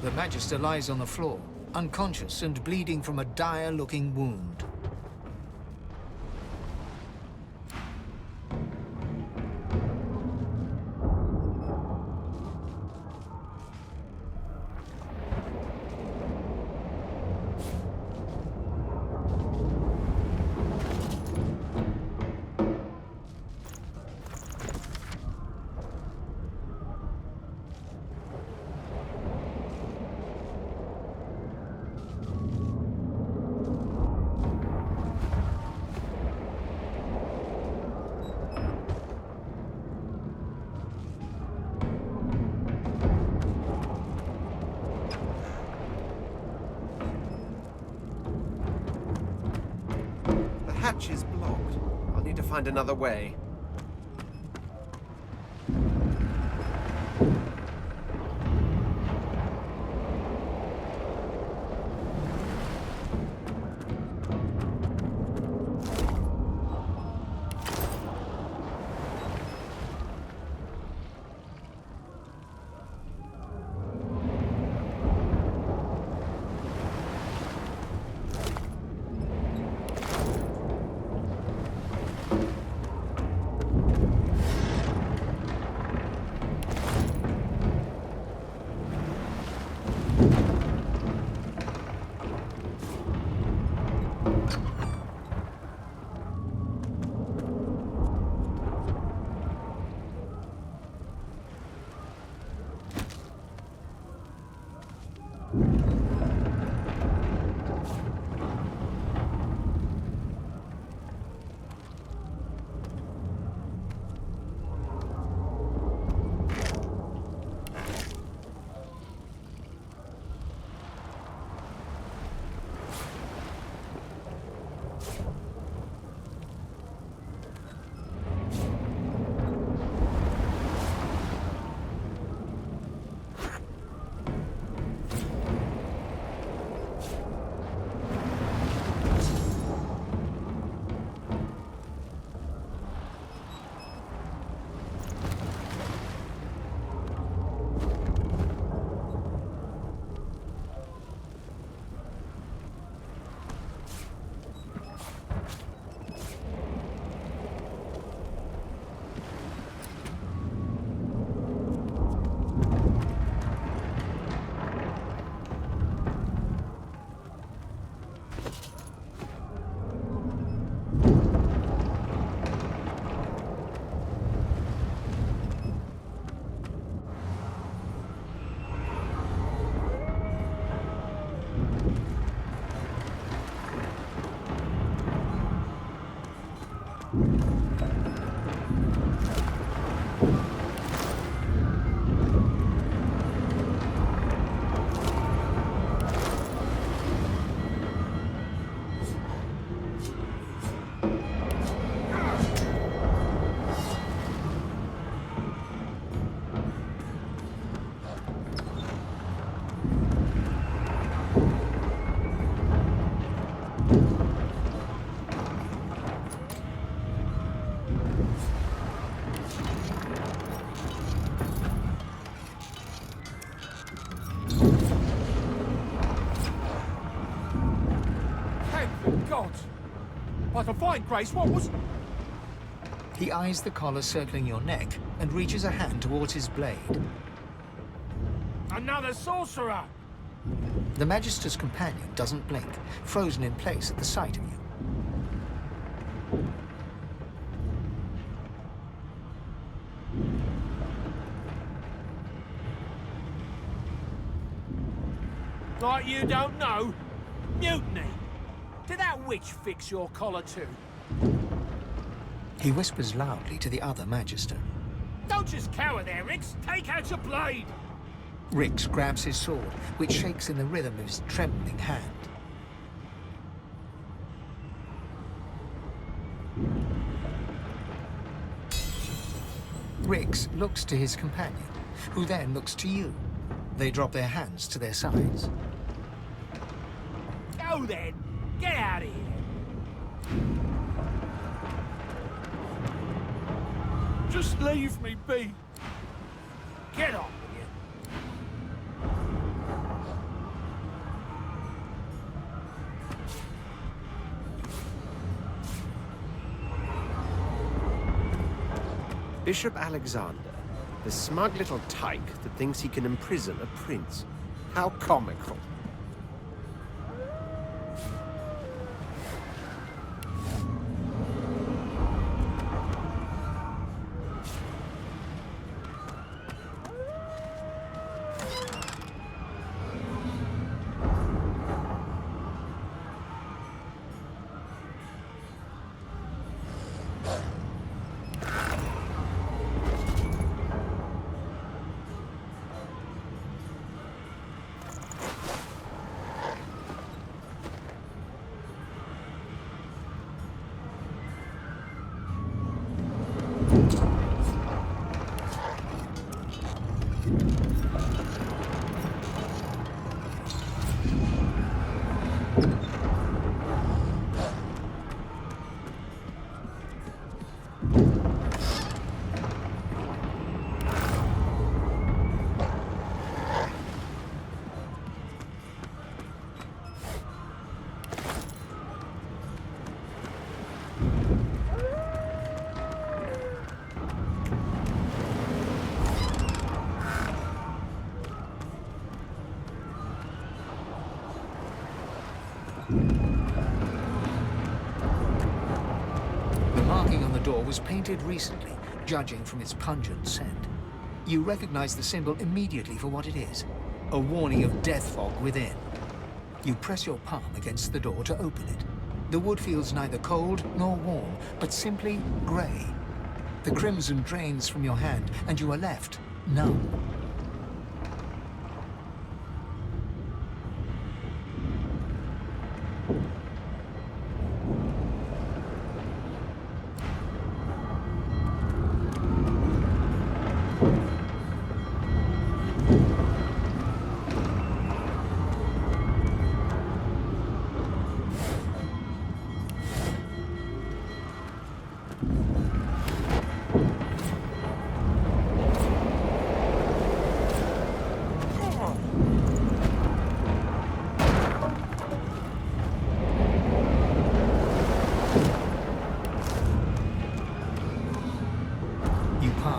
S8: The Magister lies on the floor, unconscious and bleeding from a dire-looking wound.
S17: hatch is blocked. I'll need to find another way.
S11: By the fine grace, what was...
S8: He eyes the collar circling your neck and reaches a hand towards his blade.
S11: Another sorcerer!
S8: The Magister's companion doesn't blink, frozen in place at the sight of you.
S11: Like you don't know? Mutiny! Did that witch fix your collar too?
S8: He whispers loudly to the other Magister.
S11: Don't just cower there, Rix! Take out your blade!
S8: Rix grabs his sword, which shakes in the rhythm of his trembling hand. Rix looks to his companion, who then looks to you. They drop their hands to their sides.
S11: Go then! Get out of here! Just leave me be! Get on with you!
S1: Bishop Alexander, the smug little tyke that thinks he can imprison a prince. How comical.
S8: The marking on the door was painted recently, judging from its pungent scent. You recognize the symbol immediately for what it is, a warning of death fog within. You press your palm against the door to open it. The wood feels neither cold nor warm, but simply grey. The crimson drains from your hand, and you are left numb.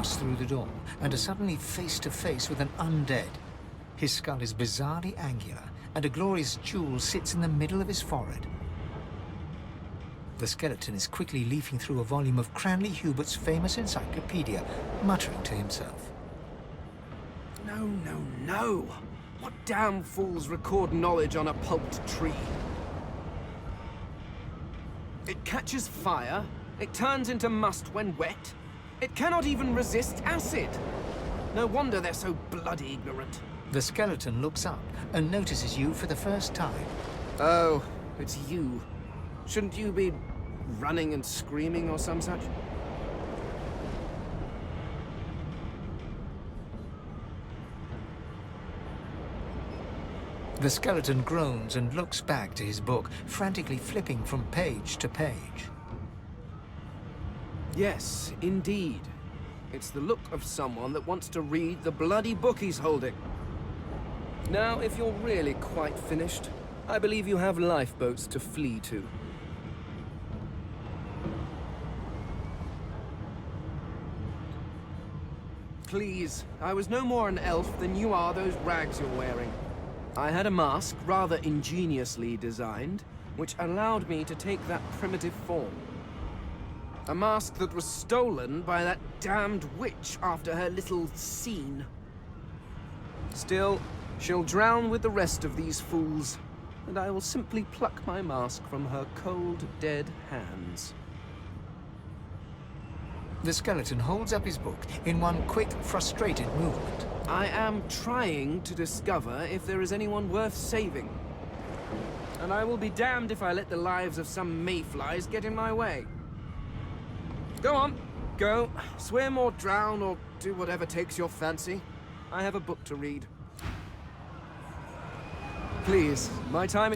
S8: Through the door and are suddenly face to face with an undead. His skull is bizarrely angular, and a glorious jewel sits in the middle of his forehead. The skeleton is quickly leafing through a volume of Cranley Hubert's famous encyclopedia, muttering to himself.
S3: No, no, no! What damn fools record knowledge on a pulped tree? It catches fire, it turns into must when wet, it cannot even resist acid. No wonder they're so bloody ignorant.
S8: The skeleton looks up and notices you for the first time.
S3: Oh, it's you. Shouldn't you be running and screaming or some such?
S8: The skeleton groans and looks back to his book, frantically flipping from page to page.
S3: Yes, indeed. It's the look of someone that wants to read the bloody book he's holding. Now, if you're really quite finished, I believe you have lifeboats to flee to. Please, I was no more an elf than you are those rags you're wearing. I had a mask, rather ingeniously designed, which allowed me to take that primitive form. A mask that was stolen by that damned witch after her little scene. Still, she'll drown with the rest of these fools, and I will simply pluck my mask from her cold, dead hands.
S8: The skeleton holds up his book in one quick, frustrated movement.
S3: I am trying to discover if there is anyone worth saving. And I will be damned if I let the lives of some mayflies get in my way. Go on, go. Swim or drown or do whatever takes your fancy. I have a book to read. Please, my time...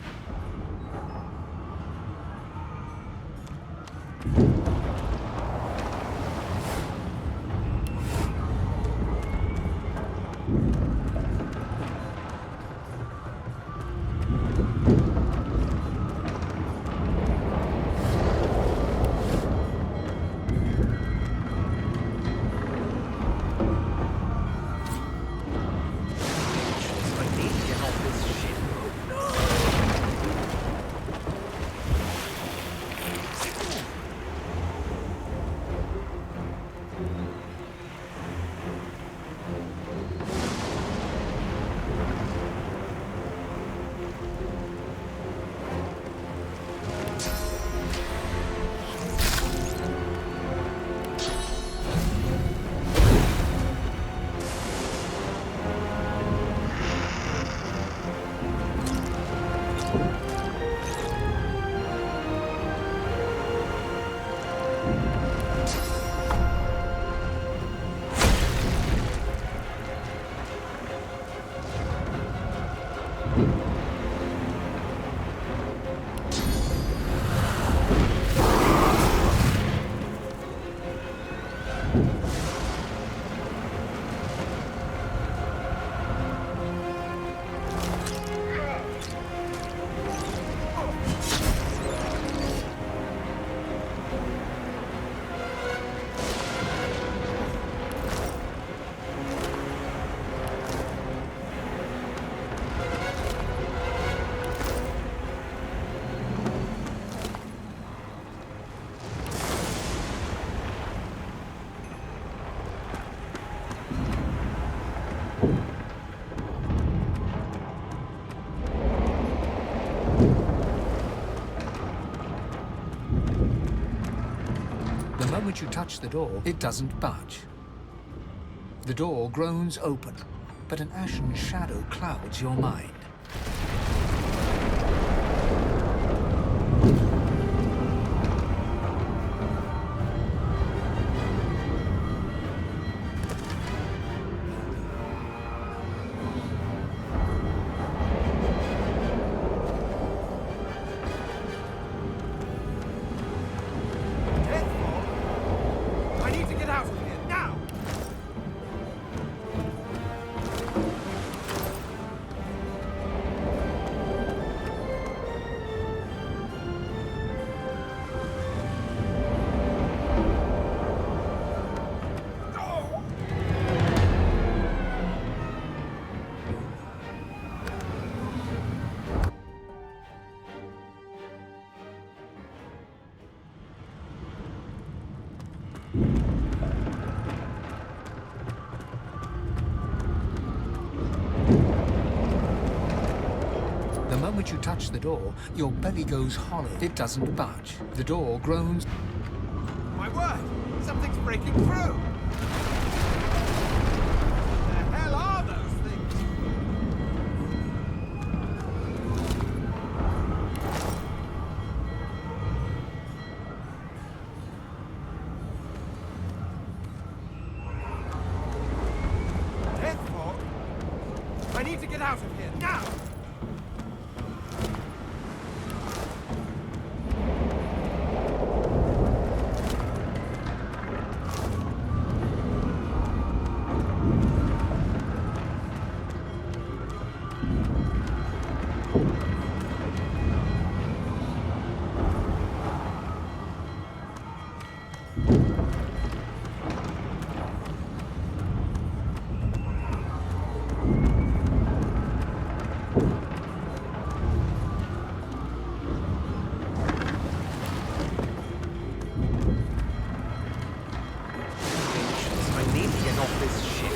S8: The moment you touch the door, it doesn't budge. The door groans open, but an ashen shadow clouds your mind.
S17: I need to get out of here, now!
S8: The moment you touch the door, your belly goes hollow. It doesn't budge. The door groans.
S17: My word! Something's breaking through! The hell are those things? Death fog? I need to get out of here, now! I need to get off this ship.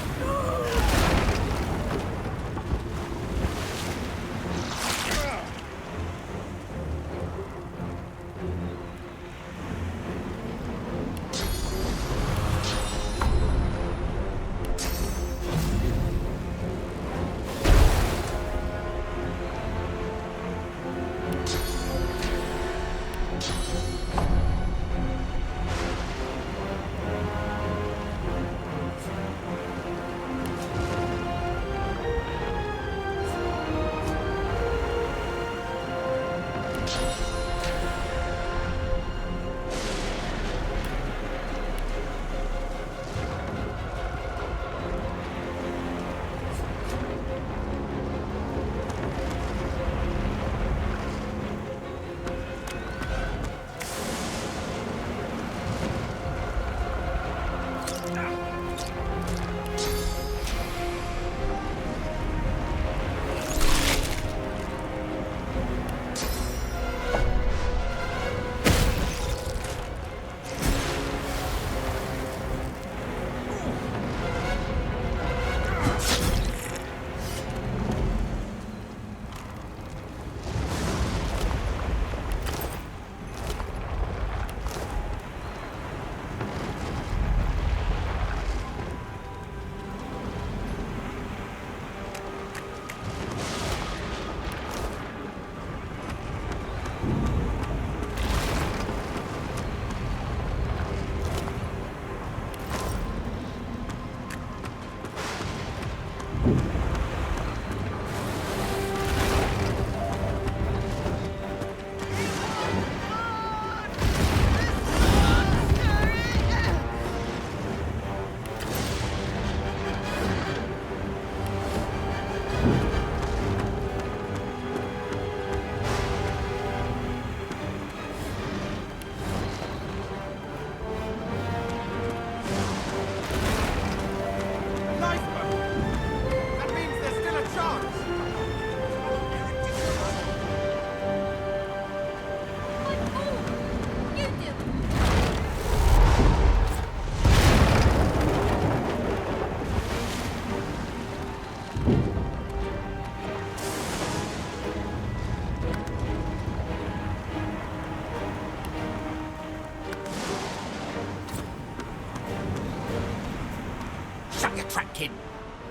S6: Shut your trap, kid.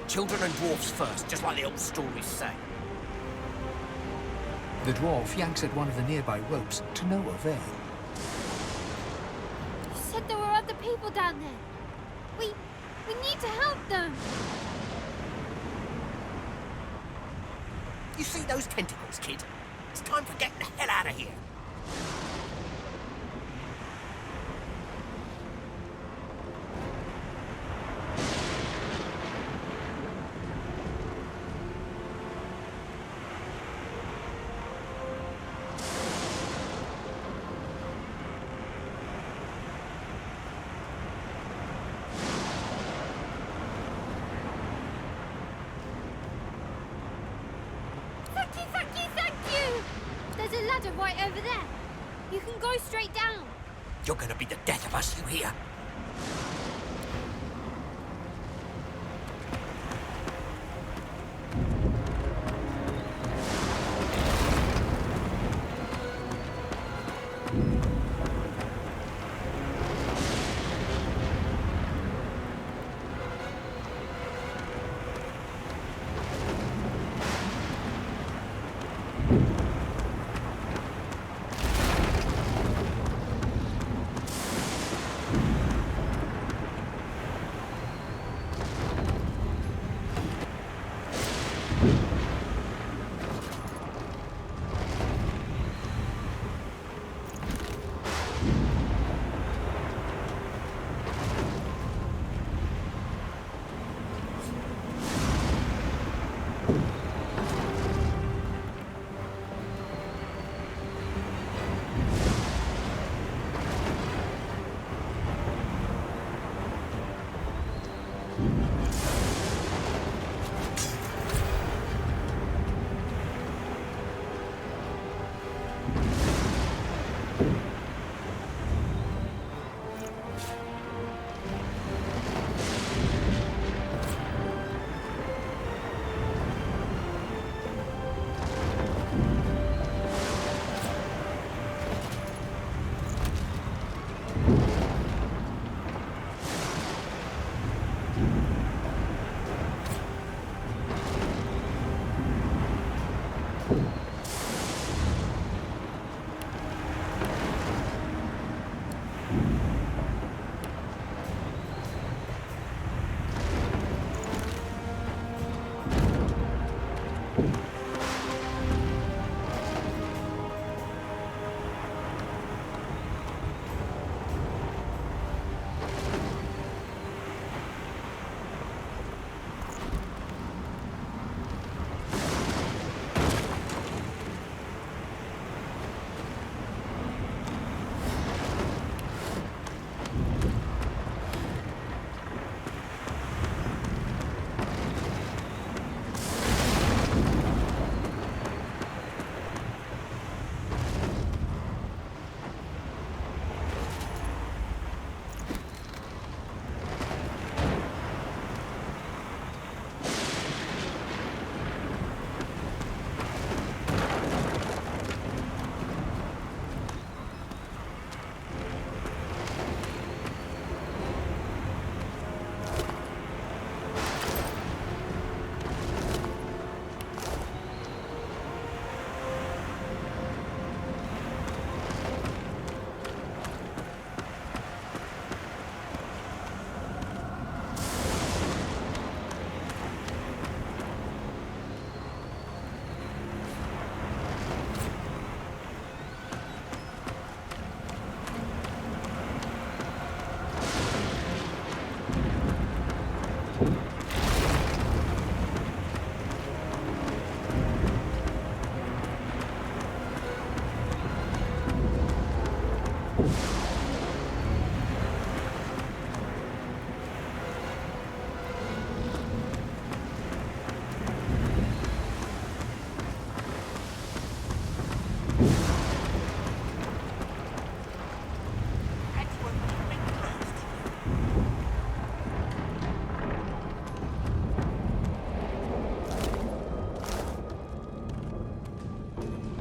S6: Children and dwarfs first, just like the old stories say.
S8: The dwarf yanks at one of the nearby ropes to no avail.
S18: You said there were other people down there. We need to help them.
S6: You see those tentacles, kid? It's time for getting the hell out of here.
S18: Thank you! There's a ladder right over there. You can go straight down.
S6: You're gonna be the death of us, you hear?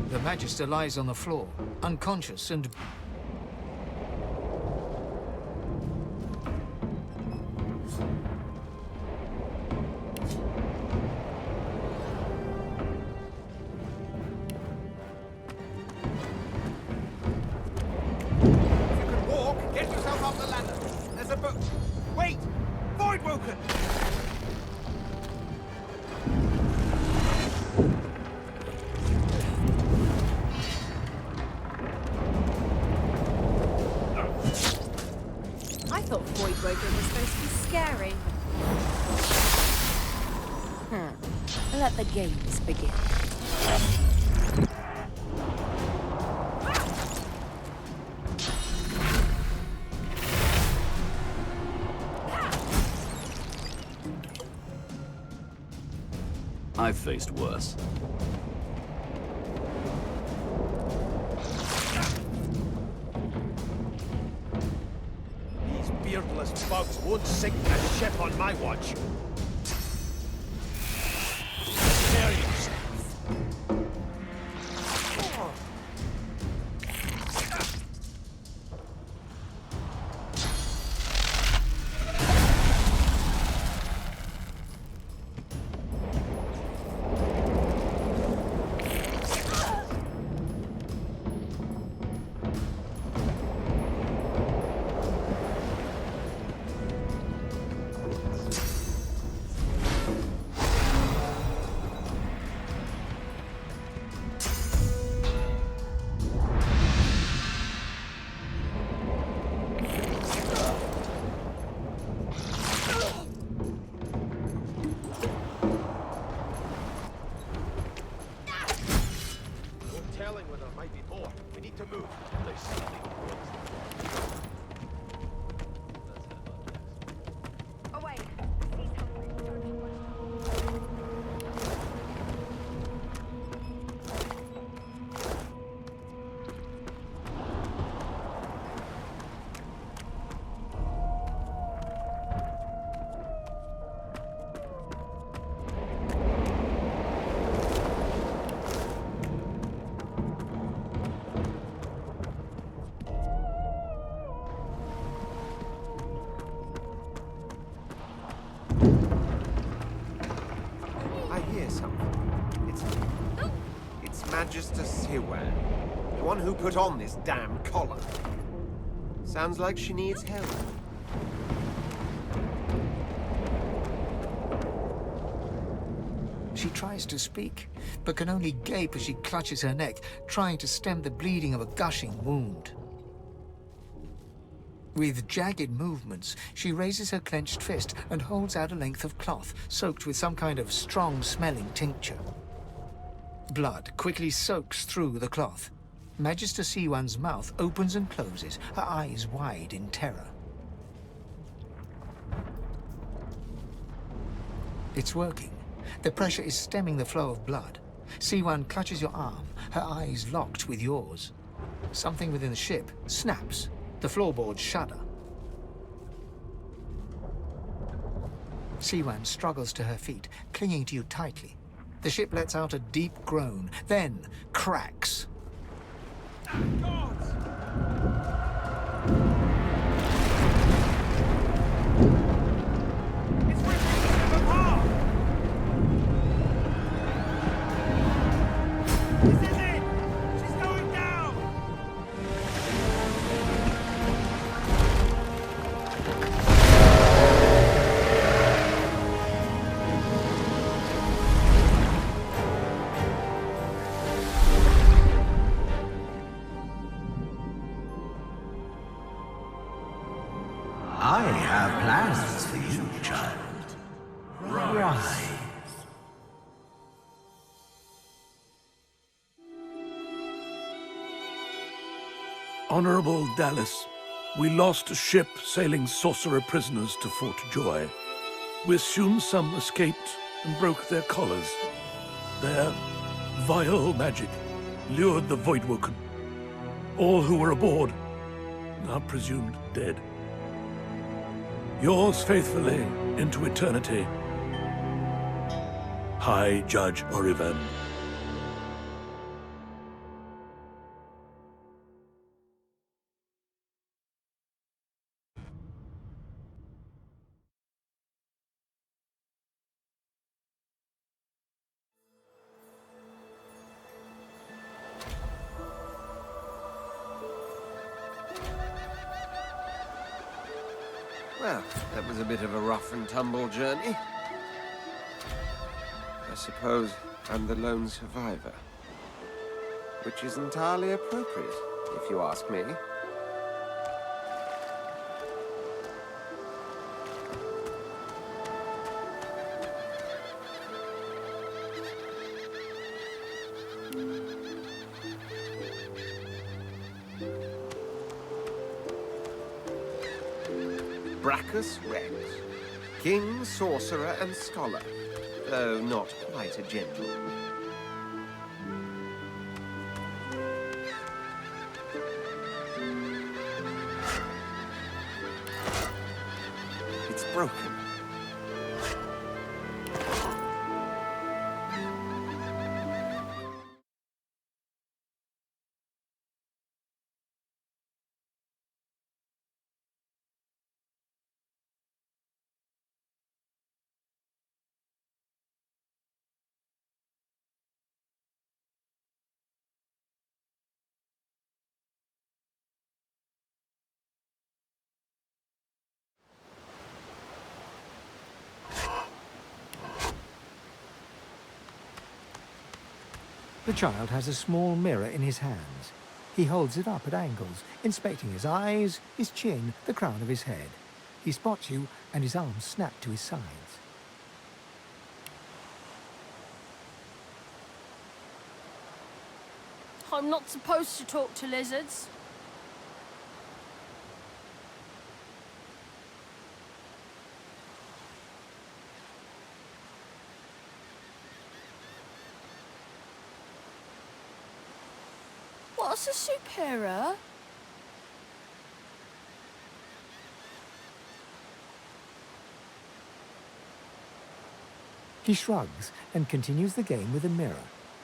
S8: The Magister lies on the floor, unconscious and...
S17: broken!
S19: I thought Voidbreaker was supposed to be scary.
S5: Let the games begin.
S2: I've faced worse.
S16: These beardless bugs won't sink a ship on my watch. Spare yourself. Telling where there might be more. We need to move.
S19: Away.
S17: I hear something. It's Magister Siwan, the one who put on this damn collar. Sounds like she needs help.
S8: She tries to speak, but can only gape as she clutches her neck, trying to stem the bleeding of a gushing wound. With jagged movements, she raises her clenched fist and holds out a length of cloth soaked with some kind of strong-smelling tincture. Blood quickly soaks through the cloth. Magister Siwan's mouth opens and closes, her eyes wide in terror. It's working. The pressure is stemming the flow of blood. Siwan clutches your arm, her eyes locked with yours. Something within the ship snaps. The floorboards shudder. Siwan struggles to her feet, clinging to you tightly. The ship lets out a deep groan, then cracks.
S6: I have plans for you, child. Rise.
S13: Honorable Dallas, we lost a ship sailing sorcerer prisoners to Fort Joy. We assume some escaped and broke their collars. Their vile magic lured the Voidwoken. All who were aboard are presumed dead. Yours faithfully into eternity, High Judge Orivan.
S17: Well, Well, that was a bit of a rough and tumble journey. I suppose I'm the lone survivor. Which is entirely appropriate, if you ask me. Brachus Rex, King, Sorcerer, and Scholar, though not quite a gentle. It's broken.
S8: The child has a small mirror in his hands. He holds it up at angles, inspecting his eyes, his chin, the crown of his head. He spots you, and his arms snap to his sides.
S20: I'm not supposed to talk to lizards. What's a supera?
S8: He shrugs and continues the game with a mirror,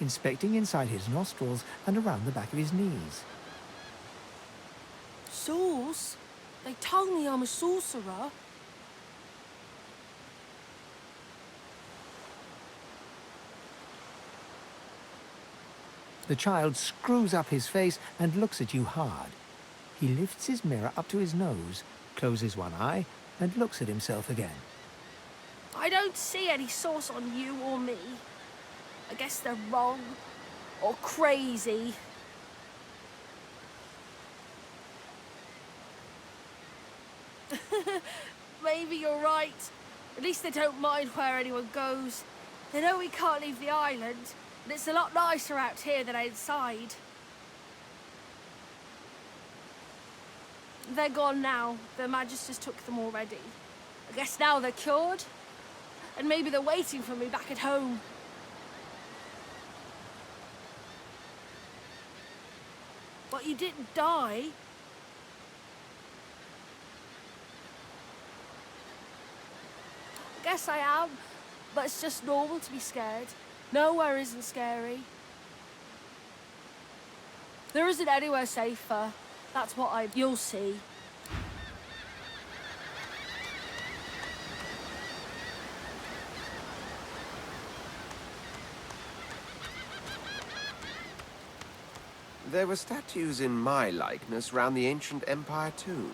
S8: inspecting inside his nostrils and around the back of his knees.
S20: Sauce? They told me I'm a sorcerer.
S8: The child screws up his face and looks at you hard. He lifts his mirror up to his nose, closes one eye, and looks at himself again.
S20: I don't see any sauce on you or me. I guess they're wrong. Or crazy. Maybe you're right. At least they don't mind where anyone goes. They know we can't leave the island, and it's a lot nicer out here than outside. They're gone now. The Magisters took them already. I guess now they're cured. And maybe they're waiting for me back at home. But you didn't die. I guess I am, but it's just normal to be scared. Nowhere isn't scary. There isn't anywhere safer. That's what you'll see.
S17: There were statues in my likeness round the ancient empire too.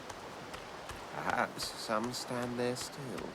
S17: Perhaps some stand there still.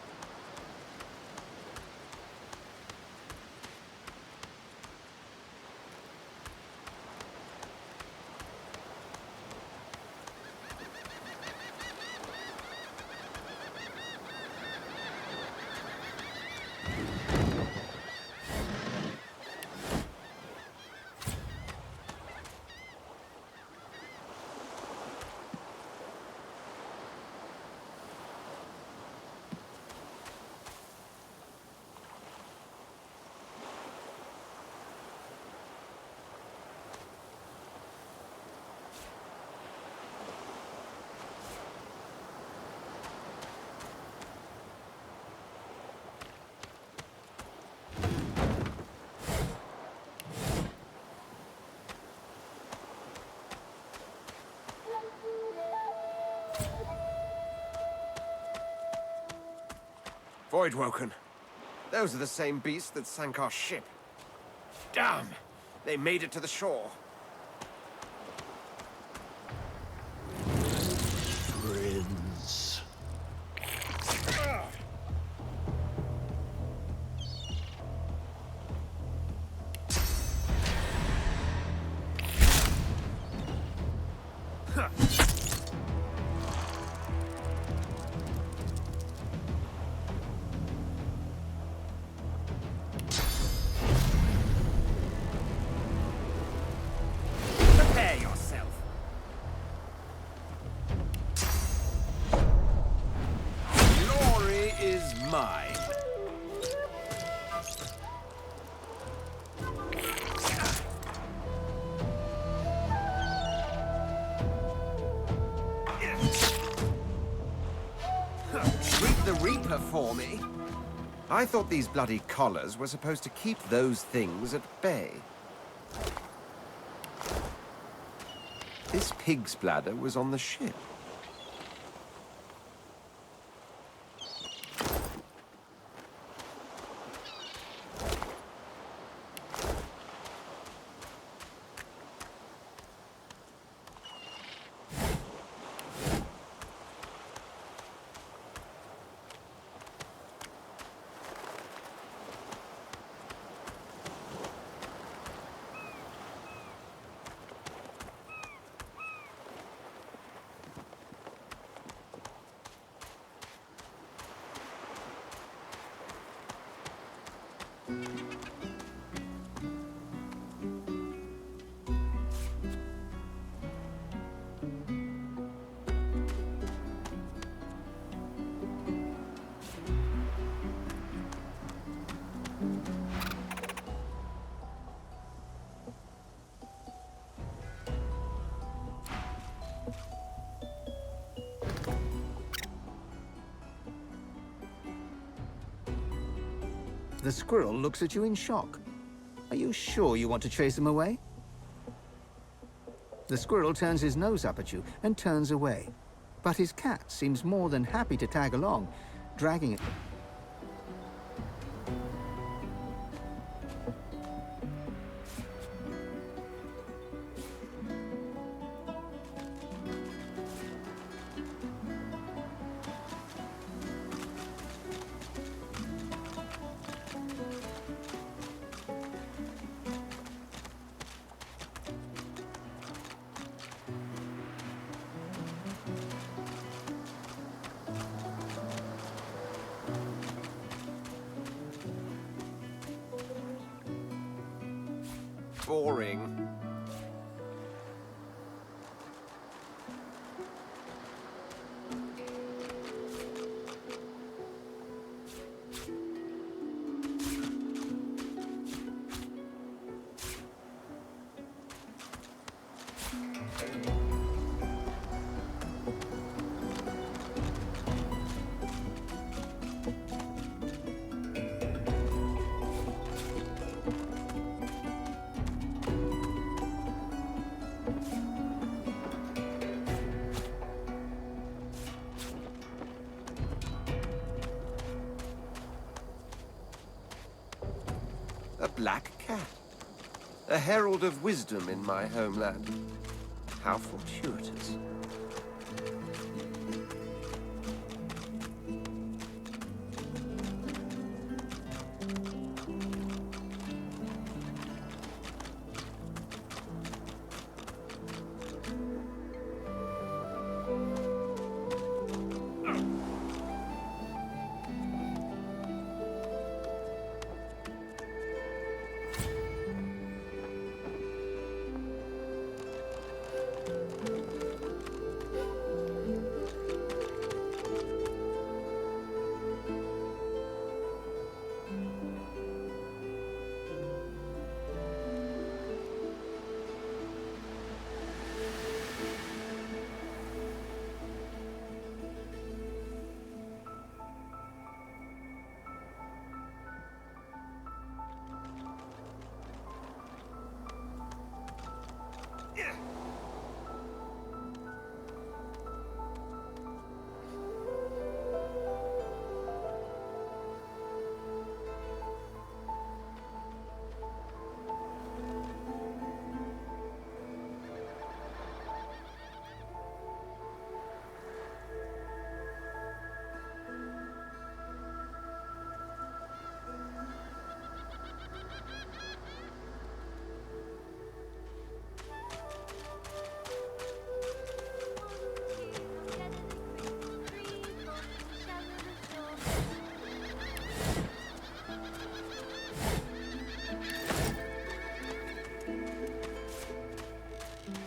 S17: Voidwoken. Those are the same beasts that sank our ship. Damn! They made it to the shore.
S4: Prince.
S17: mine. Reap the Reaper for me. I thought these bloody collars were supposed to keep those things at bay. This pig's bladder was on the ship.
S8: The squirrel looks at you in shock. Are you sure you want to chase them away? The squirrel turns his nose up at you and turns away. But his cat seems more than happy to tag along, dragging it.
S17: Boring. A black cat. A herald of wisdom in my homeland. How fortuitous.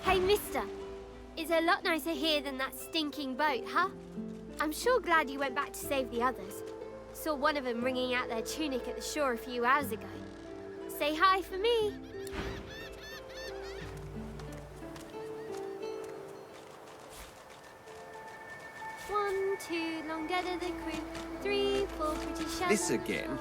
S18: Hey, mister. It's a lot nicer here than that stinking boat, huh? I'm sure glad you went back to save the others. saw one of them wringing out their tunic at the shore a few hours ago. Say hi for me. One, two, long dead of the crew. 3, 4, pretty shallow.
S1: This again?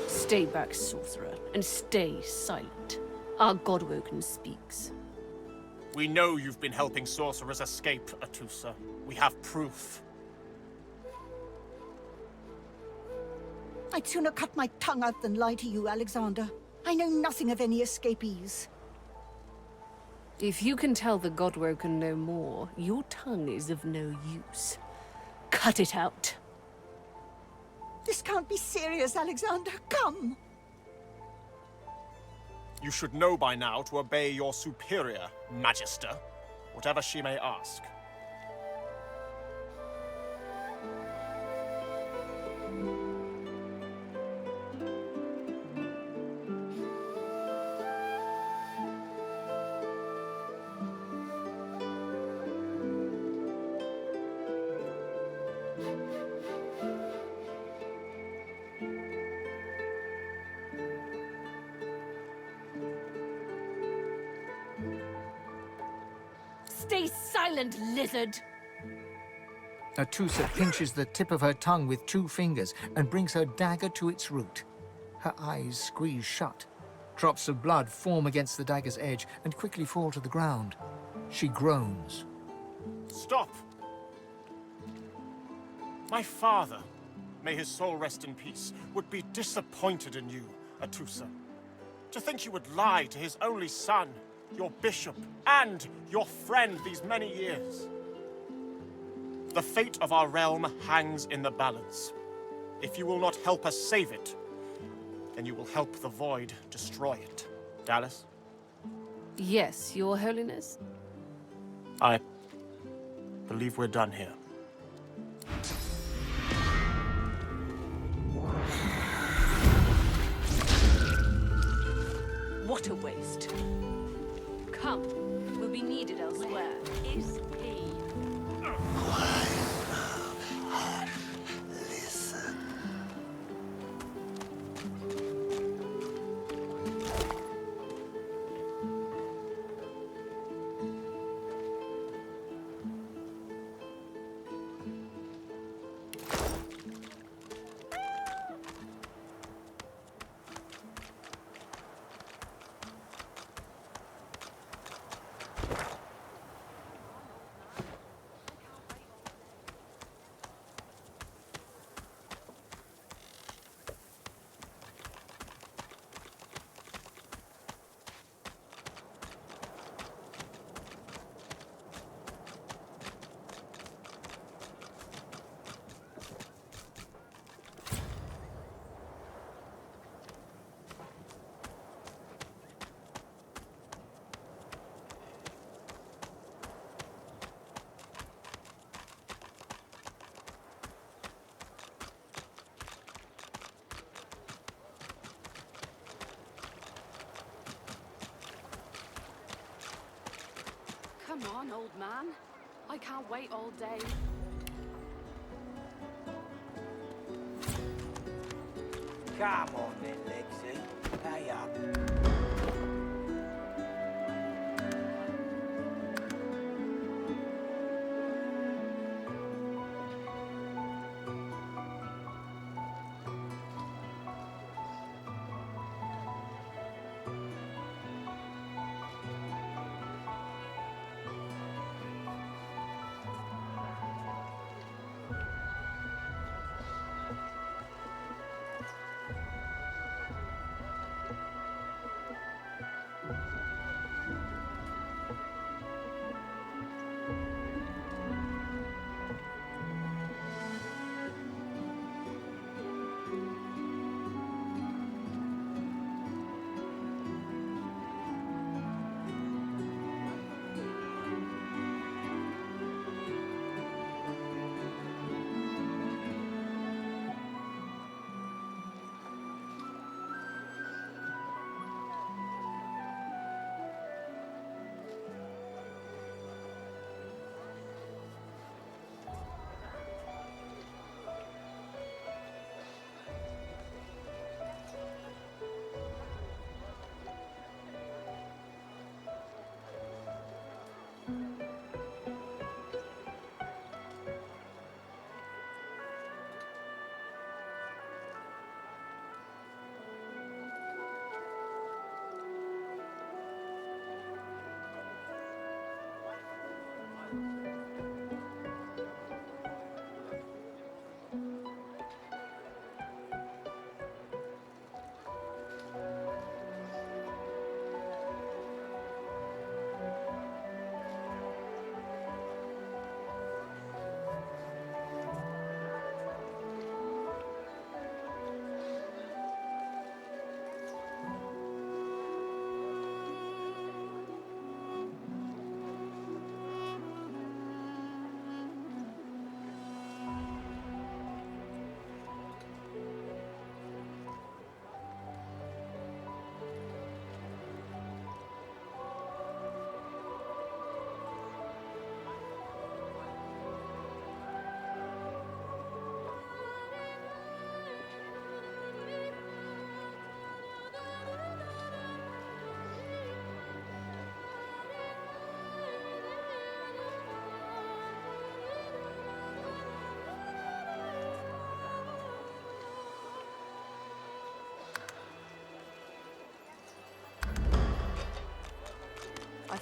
S10: Stay back, sorcerer, and stay silent. Our Godwoken speaks.
S21: We know you've been helping sorcerers escape, Atusa. We have proof.
S15: I'd sooner cut my tongue out than lie to you, Alexander. I know nothing of any escapees.
S10: If you can tell the Godwoken no more, your tongue is of no use. Cut it out.
S15: This can't be serious, Alexander. Come!
S21: You should know by now to obey your superior, Magister, whatever she may ask.
S10: Stay silent, lizard!
S8: Atusa pinches the tip of her tongue with 2 fingers and brings her dagger to its root. Her eyes squeeze shut. Drops of blood form against the dagger's edge and quickly fall to the ground. She groans.
S21: Stop! My father, may his soul rest in peace, would be disappointed in you, Atusa. To think you would lie to his only son, your bishop, and your friend these many years. The fate of our realm hangs in the balance. If you will not help us save it, then you will help the Void destroy it. Dallas?
S10: Yes, Your Holiness?
S21: I believe we're done here.
S10: What a waste. Come, we'll be needed elsewhere. Is he? Come on, old man. I can't wait all day.
S6: Come on then, Lexi. Pay up.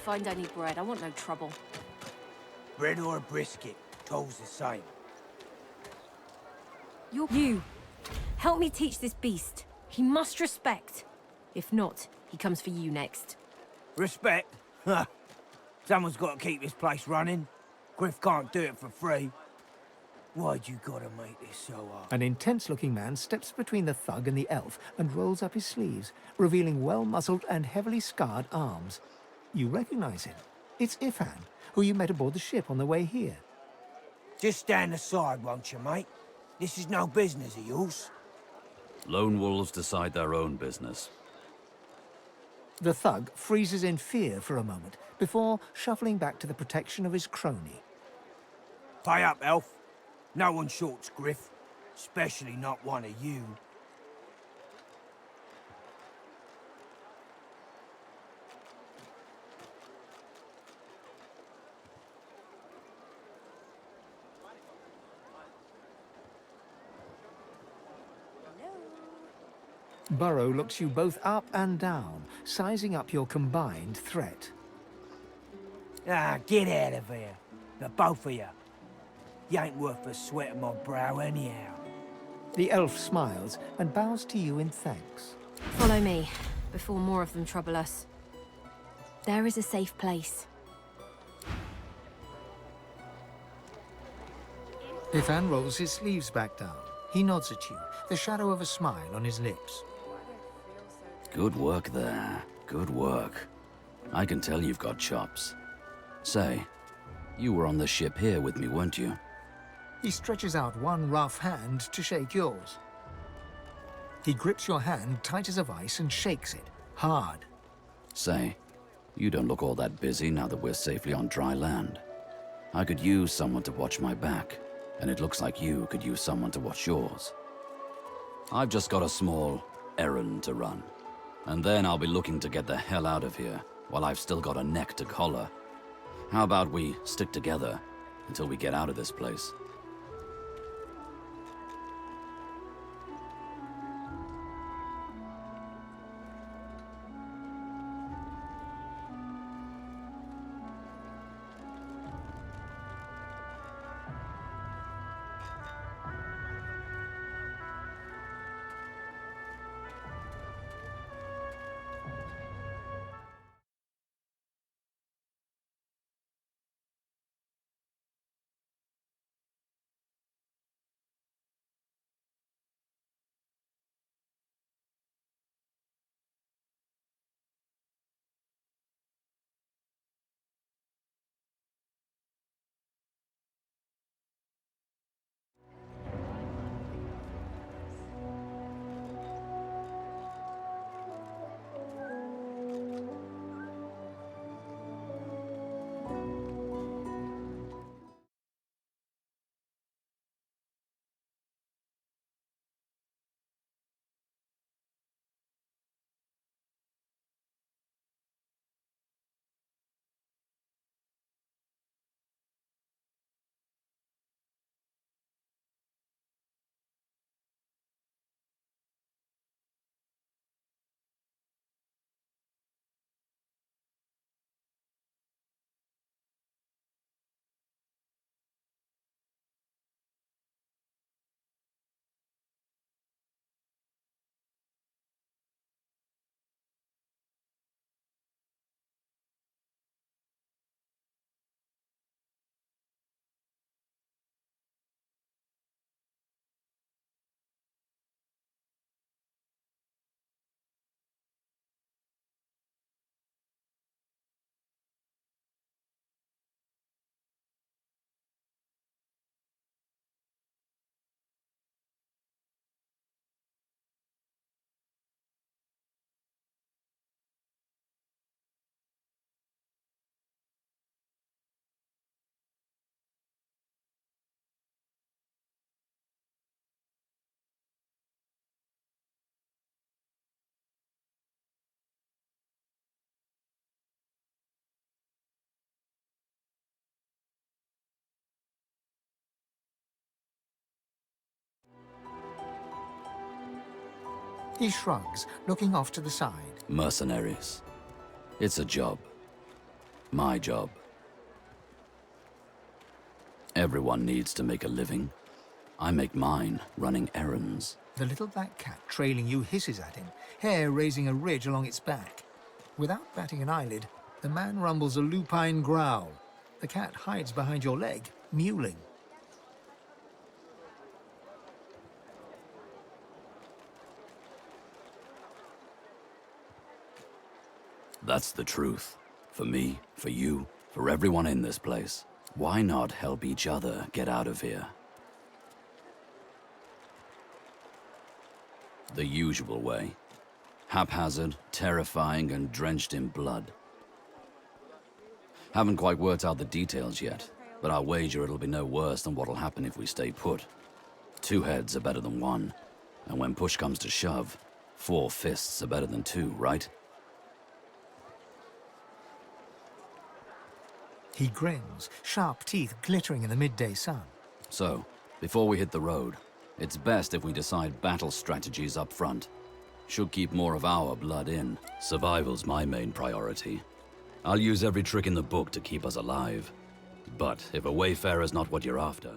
S19: find any bread. I want no trouble.
S6: Bread or a brisket, toll's the same.
S7: You! Help me teach this beast. He must respect. If not, he comes for you next.
S6: Respect? Huh. Someone's got to keep this place running. Griff can't do it for free. Why'd you gotta make this so hard?
S8: An intense-looking man steps between the thug and the elf and rolls up his sleeves, revealing well-muscled and heavily scarred arms. You recognize him. It's Ifan, who you met aboard the ship on the way here.
S6: Just stand aside, won't you, mate? This is no business of yours.
S2: Lone wolves decide their own business.
S8: The thug freezes in fear for a moment before shuffling back to the protection of his crony.
S6: Pay up, elf. No one shorts Griff, especially not one of you.
S8: Burrow looks you both up and down, sizing up your combined threat.
S6: Ah, get out of here. The both of you. You ain't worth the sweat of my brow anyhow.
S8: The elf smiles and bows to you in thanks.
S7: Follow me, before more of them trouble us. There is a safe place.
S8: Ifan rolls his sleeves back down. He nods at you, the shadow of a smile on his lips.
S2: Good work there. Good work. I can tell you've got chops. Say, you were on the ship here with me, weren't you?
S8: He stretches out one rough hand to shake yours. He grips your hand tight as a vice and shakes it, hard.
S2: Say, you don't look all that busy now that we're safely on dry land. I could use someone to watch my back, and it looks like you could use someone to watch yours. I've just got a small errand to run, and then I'll be looking to get the hell out of here while I've still got a neck to collar. How about we stick together until we get out of this place?
S8: He shrugs, looking off to the side.
S2: Mercenaries. It's a job. My job. Everyone needs to make a living. I make mine running errands.
S8: The little black cat trailing you hisses at him, hair raising a ridge along its back. Without batting an eyelid, the man rumbles a lupine growl. The cat hides behind your leg, mewling.
S2: That's the truth. For me, for you, for everyone in this place. Why not help each other get out of here? The usual way. Haphazard, terrifying, and drenched in blood. Haven't quite worked out the details yet, but I'll wager it'll be no worse than what'll happen if we stay put. 2 heads are better than 1, and when push comes to shove, 4 fists are better than 2, right?
S8: He grins, sharp teeth glittering in the midday sun.
S2: So, before we hit the road, it's best if we decide battle strategies up front. Should keep more of our blood in. Survival's my main priority. I'll use every trick in the book to keep us alive. But if a wayfarer's not what you're after...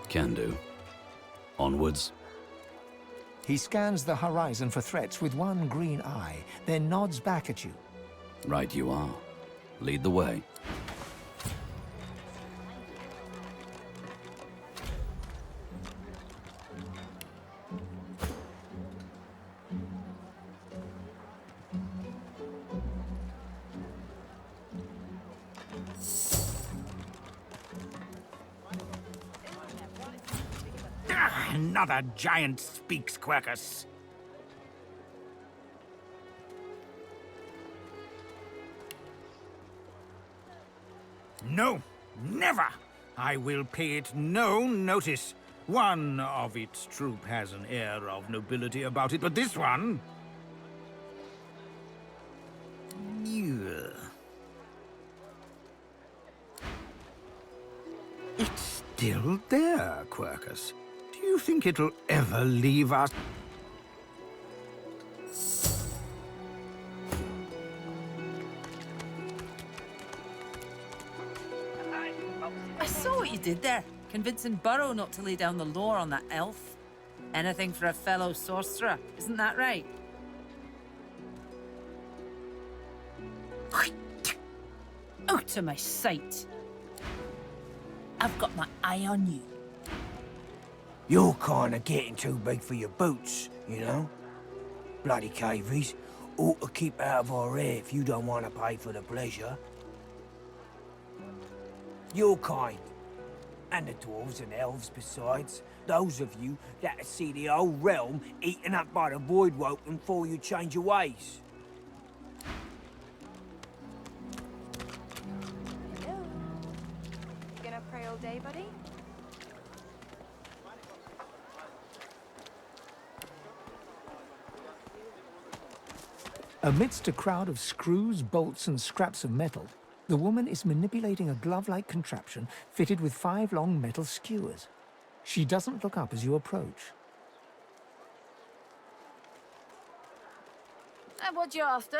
S2: Can do. Onwards.
S8: He scans the horizon for threats with one green eye, then nods back at you.
S2: Right you are. Lead the way.
S11: Another giant speaks, Quercus. No, never! I will pay it no notice. One of its troop has an air of nobility about it, but this one... It's still there, Quercus. Do you think it'll ever leave us?
S12: I saw what you did there, convincing Burrow not to lay down the law on that elf. Anything for a fellow sorcerer, isn't that right?
S10: Out of my sight. I've got my eye on you.
S6: You're kinda getting too big for your boots, you know? Bloody cavies. Ought to keep out of our hair if you don't want to pay for the pleasure. Your kind. And the dwarves and elves besides. Those of you that see the whole realm eaten up by the void woken before you change your ways.
S22: Hello. You gonna pray all day, buddy?
S8: Amidst a crowd of screws, bolts, and scraps of metal, the woman is manipulating a glove-like contraption fitted with 5 long metal skewers. She doesn't look up as you approach.
S20: And what you after?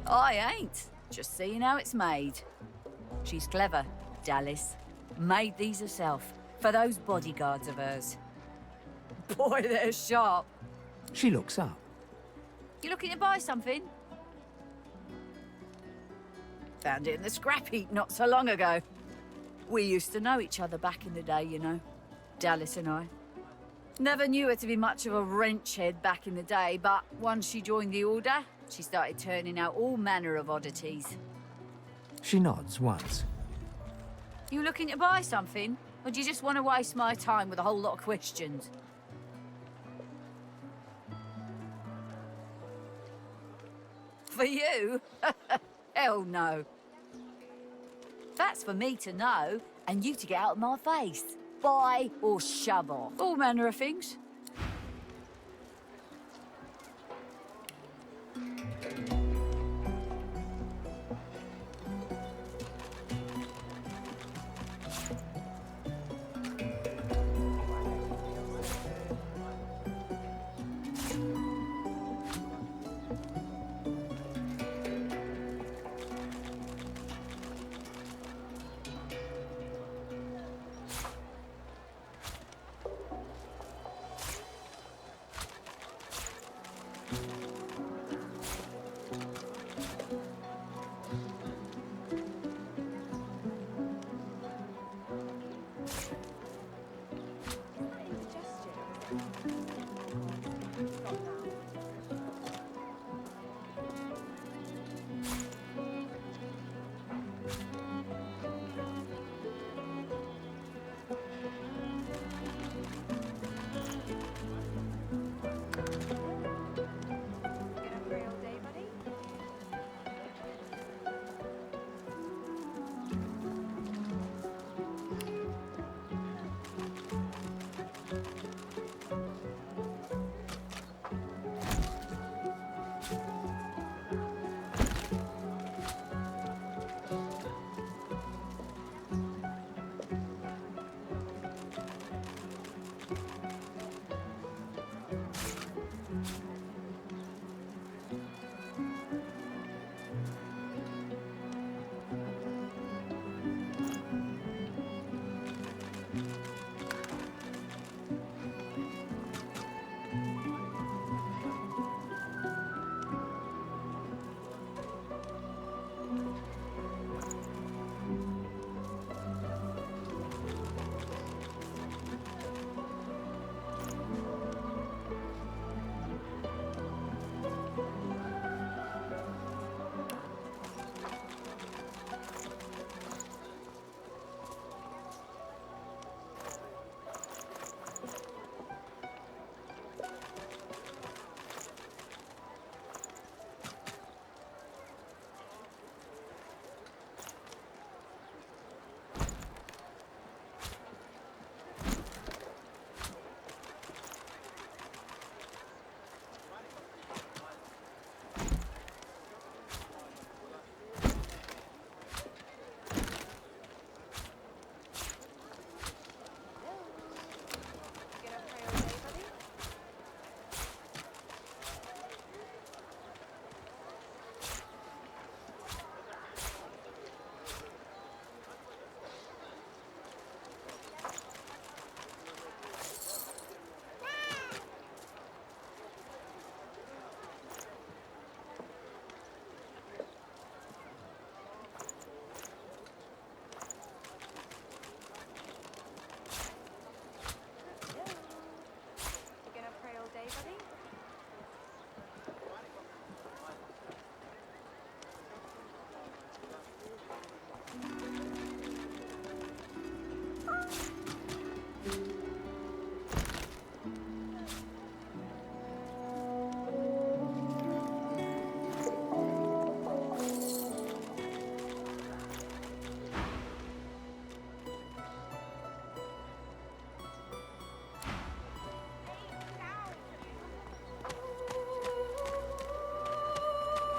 S23: I ain't. Just seeing how it's made. She's clever, Dallis.
S9: Made these herself, for those bodyguards of hers. Boy, they're sharp.
S8: She looks up.
S9: You looking to buy something? Found it in the scrap heap not so long ago. We used to know each other back in the day, you know. Dallas and I. Never knew her to be much of a wrench head back in the day, but once she joined the Order, she started turning out all manner of oddities.
S8: She nods once.
S9: You looking to buy something? Or do you just want to waste my time with a whole lot of questions? For you? Hell no. That's for me to know, and you to get out of my face. Buy or shove off. All manner of things.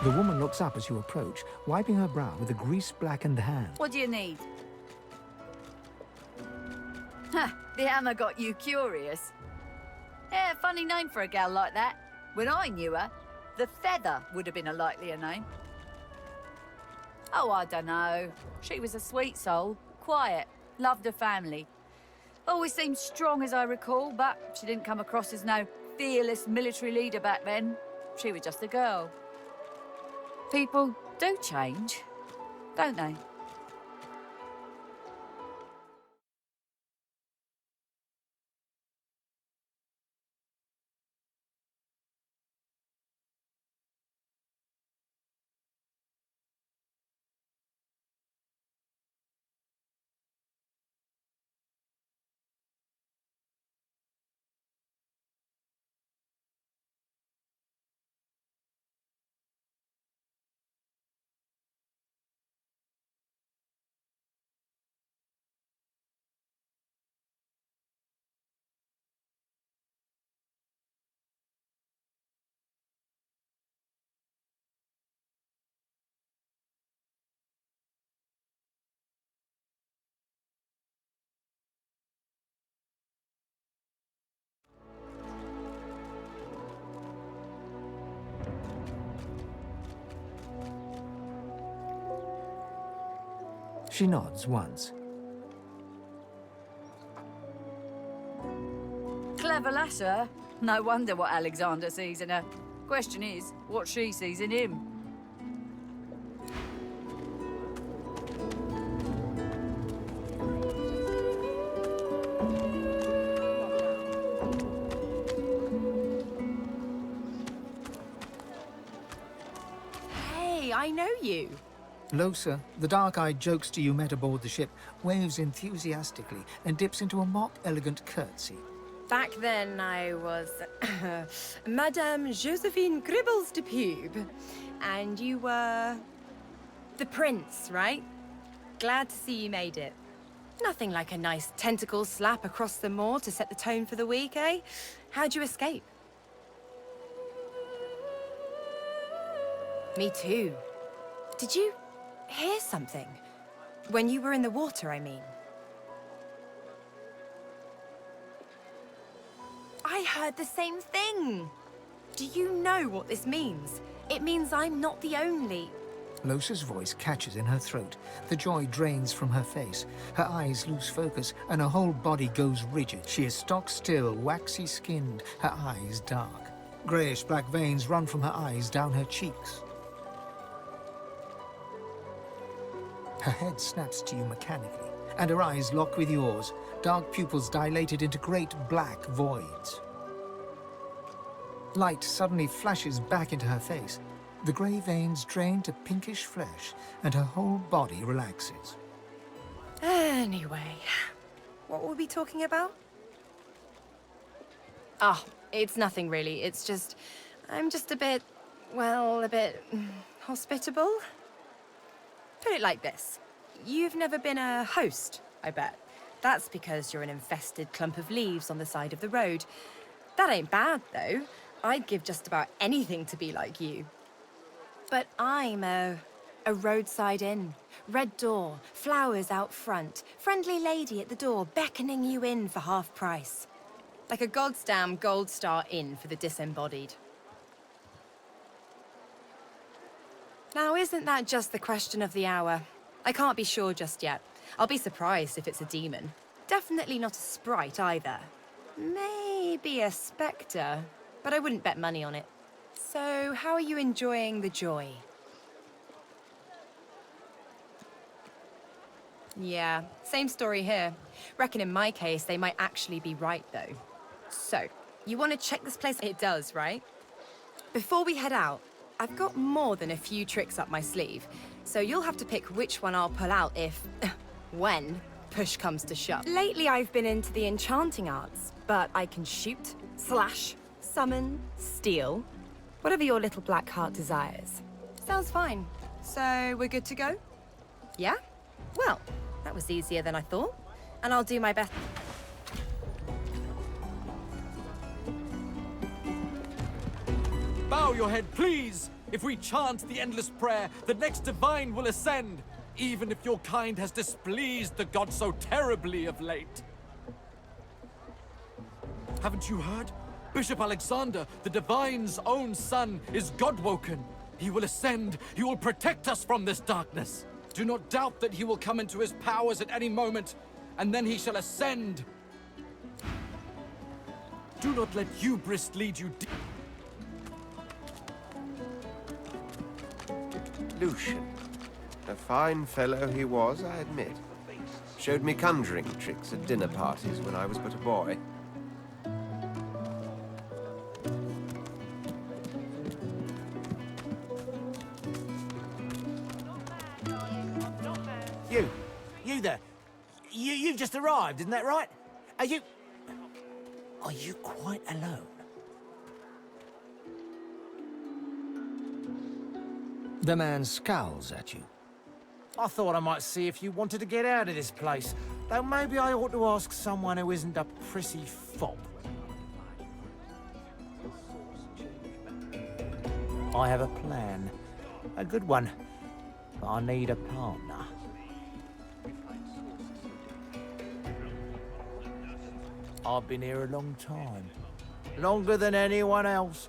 S8: The woman looks up as you approach, wiping her brow with a grease-blackened hand.
S9: What do you need? Ha! The hammer got you curious. Yeah, funny name for a gal like that. When I knew her, the Feather would have been a likelier name. Oh, I dunno. She was a sweet soul. Quiet. Loved her family. Always seemed strong as I recall, but she didn't come across as no fearless military leader back then. She was just a girl. People do change, don't they?
S8: She nods once.
S9: Clever lass, her. No wonder what Alexander sees in her. Question is, what she sees in him.
S3: Hey, I know you.
S8: Losa, the dark-eyed jokester you met aboard the ship, waves enthusiastically and dips into a mock elegant curtsy.
S3: Back then, I was Madame Josephine Gribbles de Pube. And you were the prince, right? Glad to see you made it. Nothing like a nice tentacle slap across the moor to set the tone for the week, eh? How'd you escape? Me too. Did you hear something? When you were in the water, I mean. I heard the same thing. Do you know what this means? It means I'm not the only.
S8: Losa's voice catches in her throat. The joy drains from her face. Her eyes lose focus, and her whole body goes rigid. She is stock still, waxy skinned, her eyes dark. Greyish-black veins run from her eyes down her cheeks. Her head snaps to you mechanically, and her eyes lock with yours, dark pupils dilated into great black voids. Light suddenly flashes back into her face. The grey veins drain to pinkish flesh, and her whole body relaxes.
S3: Anyway, what were we talking about? Ah, it's nothing really. It's just, I'm just a bit, well, a bit hospitable. Put it like this. You've never been a host, I bet. That's because you're an infested clump of leaves on the side of the road. That ain't bad, though. I'd give just about anything to be like you. But I'm a roadside inn. Red door, flowers out front, friendly lady at the door beckoning you in for half price. Like a goddamn gold star inn for the disembodied. Now, isn't that just the question of the hour? I can't be sure just yet. I'll be surprised if it's a demon. Definitely not a sprite either. Maybe a spectre, but I wouldn't bet money on it. So, how are you enjoying the joy? Yeah, same story here. Reckon in my case, they might actually be right, though. So, you want to check this place? It does, right? Before we head out, I've got more than a few tricks up my sleeve, so you'll have to pick which one I'll pull out if, when, push comes to shove. Lately, I've been into the enchanting arts, but I can shoot, slash, summon, steal, whatever your little black heart desires. Sounds fine. So, we're good to go? Yeah? Well, that was easier than I thought, and I'll do my best.
S14: Bow your head, please! If we chant the endless prayer, the next divine will ascend, even if your kind has displeased the god so terribly of late. Haven't you heard? Bishop Alexander, the divine's own son, is god-woken. He will ascend. He will protect us from this darkness. Do not doubt that he will come into his powers at any moment. and then he shall ascend. Do not let hubris lead you deep.
S17: Lucian. A fine fellow he was, I admit. Showed me conjuring tricks at dinner parties when I was but a boy.
S6: You there. You've just arrived, isn't that right? Are you quite alone?
S8: The man scowls at you.
S6: I thought I might see if you wanted to get out of this place. Though maybe I ought to ask someone who isn't a prissy fop. I have a plan. A good one. But I need a partner. I've been here a long time. Longer than anyone else.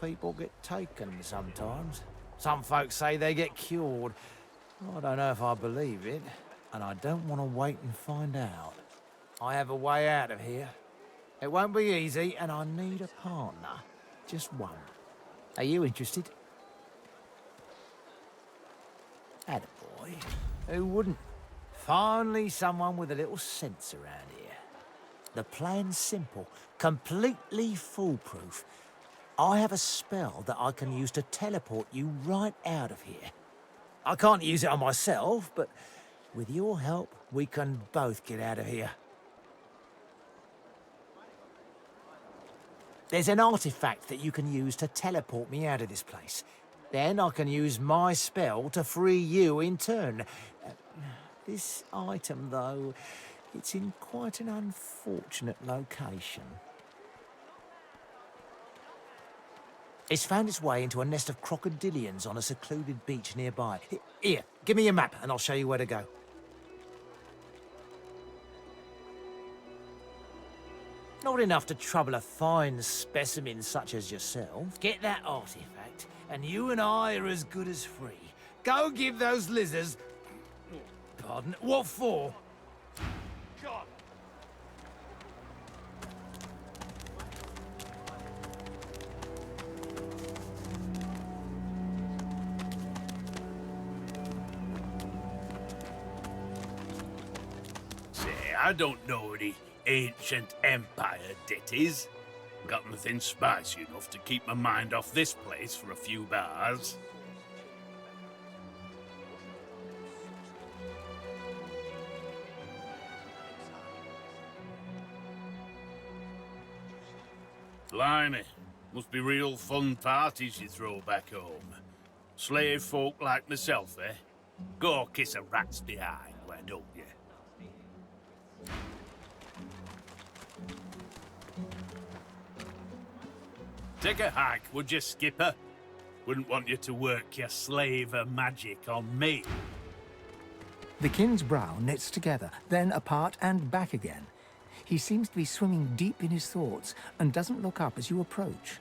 S6: People get taken sometimes. Some folks say they get cured. I don't know if I believe it, and I don't want to wait and find out. I have a way out of here. It won't be easy, and I need a partner. Just one. Are you interested? Attaboy. Who wouldn't? Finally someone with a little sense around here. The plan's simple, completely foolproof. I have a spell that I can use to teleport you right out of here. I can't use it on myself, but with your help, we can both get out of here. There's an artifact that you can use to teleport me out of this place. Then I can use my spell to free you in turn. This item, though, it's in quite an unfortunate location. It's found its way into a nest of crocodilians on a secluded beach nearby. Here, give me your map and I'll show you where to go. Not enough to trouble a fine specimen such as yourself. Get that artifact, and you and I are as good as free. Go give those lizards... Pardon? What for?
S21: God.
S13: Say, I don't know the ancient empire debt is. Got nothing spicy enough to keep my mind off this place for a few bars. Blimey, must be real fun parties you throw back home. Slave folk like myself, eh? Go kiss a rat's behind, why don't you? Take a hike, would you, Skipper? Wouldn't want you to work your slaver magic on me.
S8: The king's brow knits together, then apart and back again. He seems to be swimming deep in his thoughts and doesn't look up as you approach.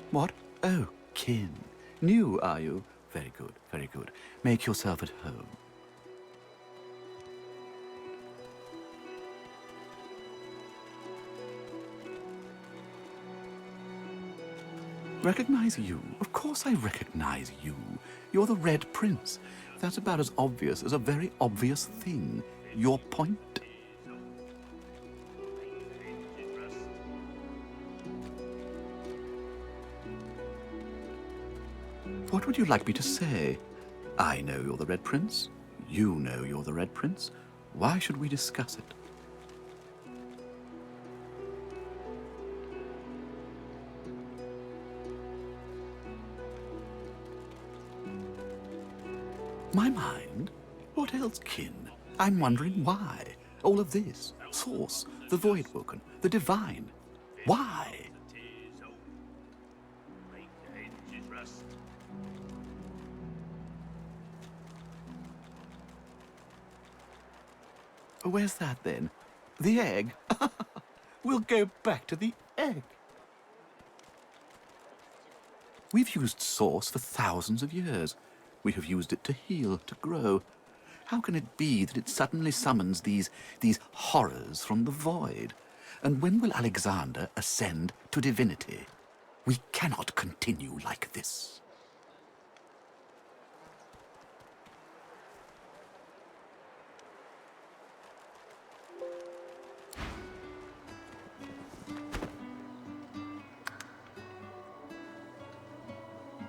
S5: What? Oh, kin. New, are you? Very good, very good. Make yourself at home. Recognize you? Of course I recognize you. You're the Red Prince. That's about as obvious as a very obvious thing. Your point? What would you like me to say? I know you're the Red Prince. You know you're the Red Prince. Why should we discuss it? My mind? What else, kin? I'm wondering why. All of this. Source, the Voidwoken, the Divine. Why? Where's that, then? The egg? We'll go back to the egg. We've used Source for thousands of years. We have used it to heal, to grow. How can it be that it suddenly summons these horrors from the void? And when will Alexander ascend to divinity? We cannot continue like this.